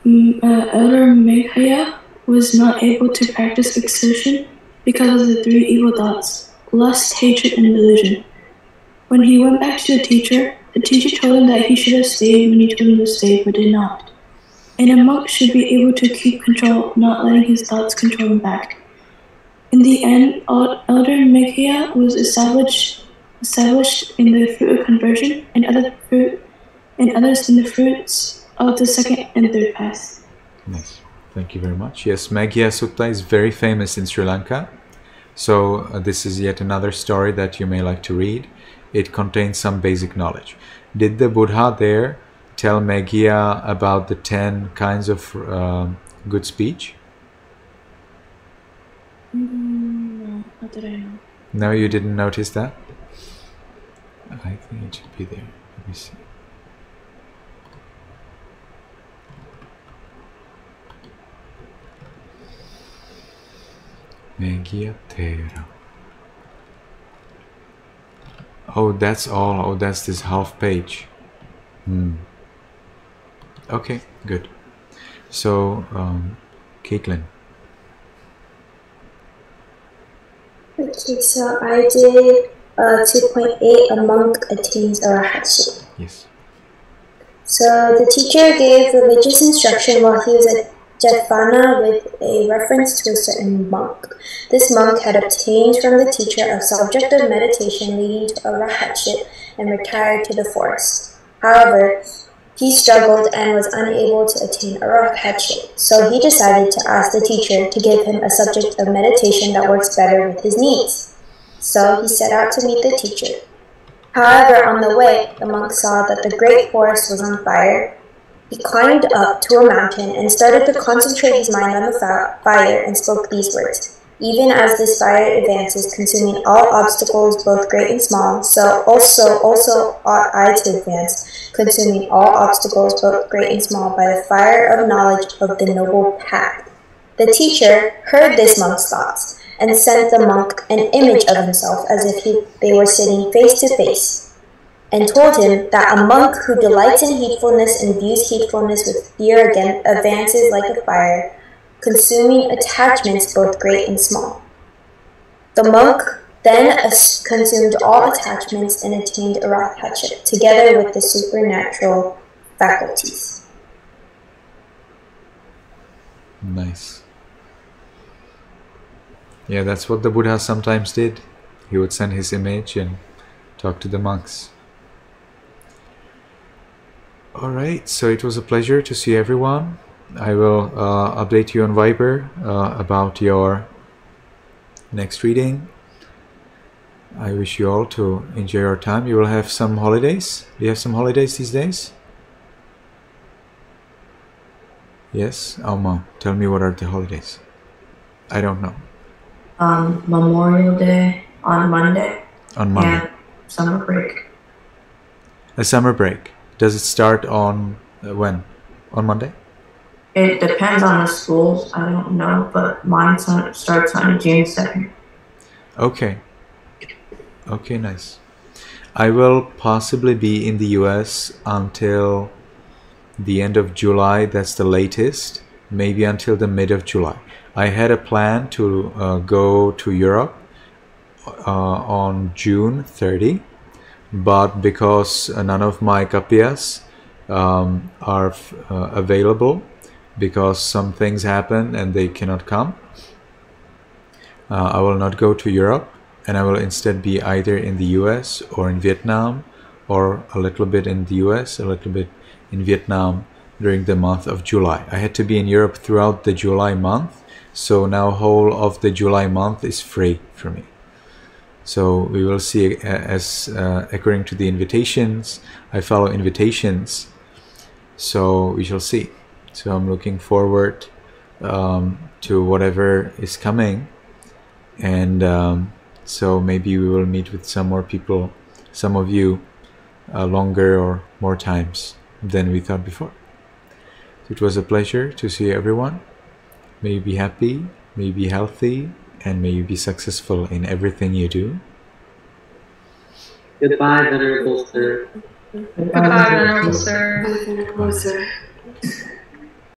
[SPEAKER 12] Elder Meghaya was not able to practice exertion because of the three evil thoughts: lust, hatred, and delusion. When he went back to the teacher told him that he should have stayed when he told him to stay, but did not. And a monk should be able to keep control, not letting his thoughts control him back. In the end, Elder Meghaya was established in the fruit of conversion, and others in the fruits of the second and third path.
[SPEAKER 1] Nice. Thank you very much. Yes, Meghaya Sutta is very famous in Sri Lanka. So this is yet another story that you may like to read. It contains some basic knowledge. Did the Buddha there tell Meghaya about the 10 kinds of good speech?
[SPEAKER 12] No, not that I know.
[SPEAKER 1] No, you didn't notice that? I think it should be there. Let me see. Meghaya Thera. Oh, that's all. Oh, that's this half page. Okay, good. So, Caitlin.
[SPEAKER 10] Okay, so I did 2.8, a monk attains arahatship.
[SPEAKER 1] Yes.
[SPEAKER 10] So the teacher gave religious instruction while he was at Jaffna with a reference to a certain monk. This monk had obtained from the teacher a subject of meditation leading to arahatship and retired to the forest. However, he struggled and was unable to attain arahatship, so he decided to ask the teacher to give him a subject of meditation that works better with his needs. So he set out to meet the teacher. However, on the way, the monk saw that the great forest was on fire. He climbed up to a mountain and started to concentrate his mind on the fire and spoke these words:
[SPEAKER 13] Even as this fire advances, consuming all obstacles, both great and small, so also ought I to advance, consuming all obstacles, both great and small, by the fire of knowledge of the noble path. The teacher heard this monk's thoughts, and sent the monk an image of himself, as if they were sitting face to face, and told him that a monk who delights in heedfulness and views heedfulness with fear again advances like a fire, consuming attachments both great and small. The monk then consumed all attachments and attained arahatship, together with the supernatural faculties.
[SPEAKER 1] Nice. Yeah, that's what the Buddha sometimes did. He would send his image and talk to the monks. Alright, so it was a pleasure to see everyone. I will update you on Viber about your next reading. I wish you all to enjoy your time. You will have some holidays. Do you have some holidays these days? Yes? Alma, tell me, what are the holidays? I don't know.
[SPEAKER 8] Memorial Day on Monday.
[SPEAKER 1] On Monday.
[SPEAKER 8] And summer break.
[SPEAKER 1] A summer break. Does it start on when? On Monday?
[SPEAKER 8] It depends on the schools. I don't know, but mine starts on June 2nd.
[SPEAKER 1] Okay. Okay, nice. I will possibly be in the US until the end of July. That's the latest. Maybe until the mid of July. I had a plan to go to Europe on June 30, but because none of my kapiyas are available, because some things happen and they cannot come, I will not go to Europe, and I will instead be either in the US or in Vietnam, or a little bit in the US, a little bit in Vietnam during the month of July. I had to be in Europe throughout the July month, so now whole of the July month is free for me. So we will see, as according to the invitations, I follow invitations, so we shall see. So I'm looking forward to whatever is coming, and so maybe we will meet with some more people, some of you, longer or more times than we thought before. So it was a pleasure to see everyone. May you be happy, may you be healthy, and may you be successful in everything you do.
[SPEAKER 11] Goodbye, Venerable Sir.
[SPEAKER 9] Goodbye, Venerable Sir.
[SPEAKER 10] Venerable Sir.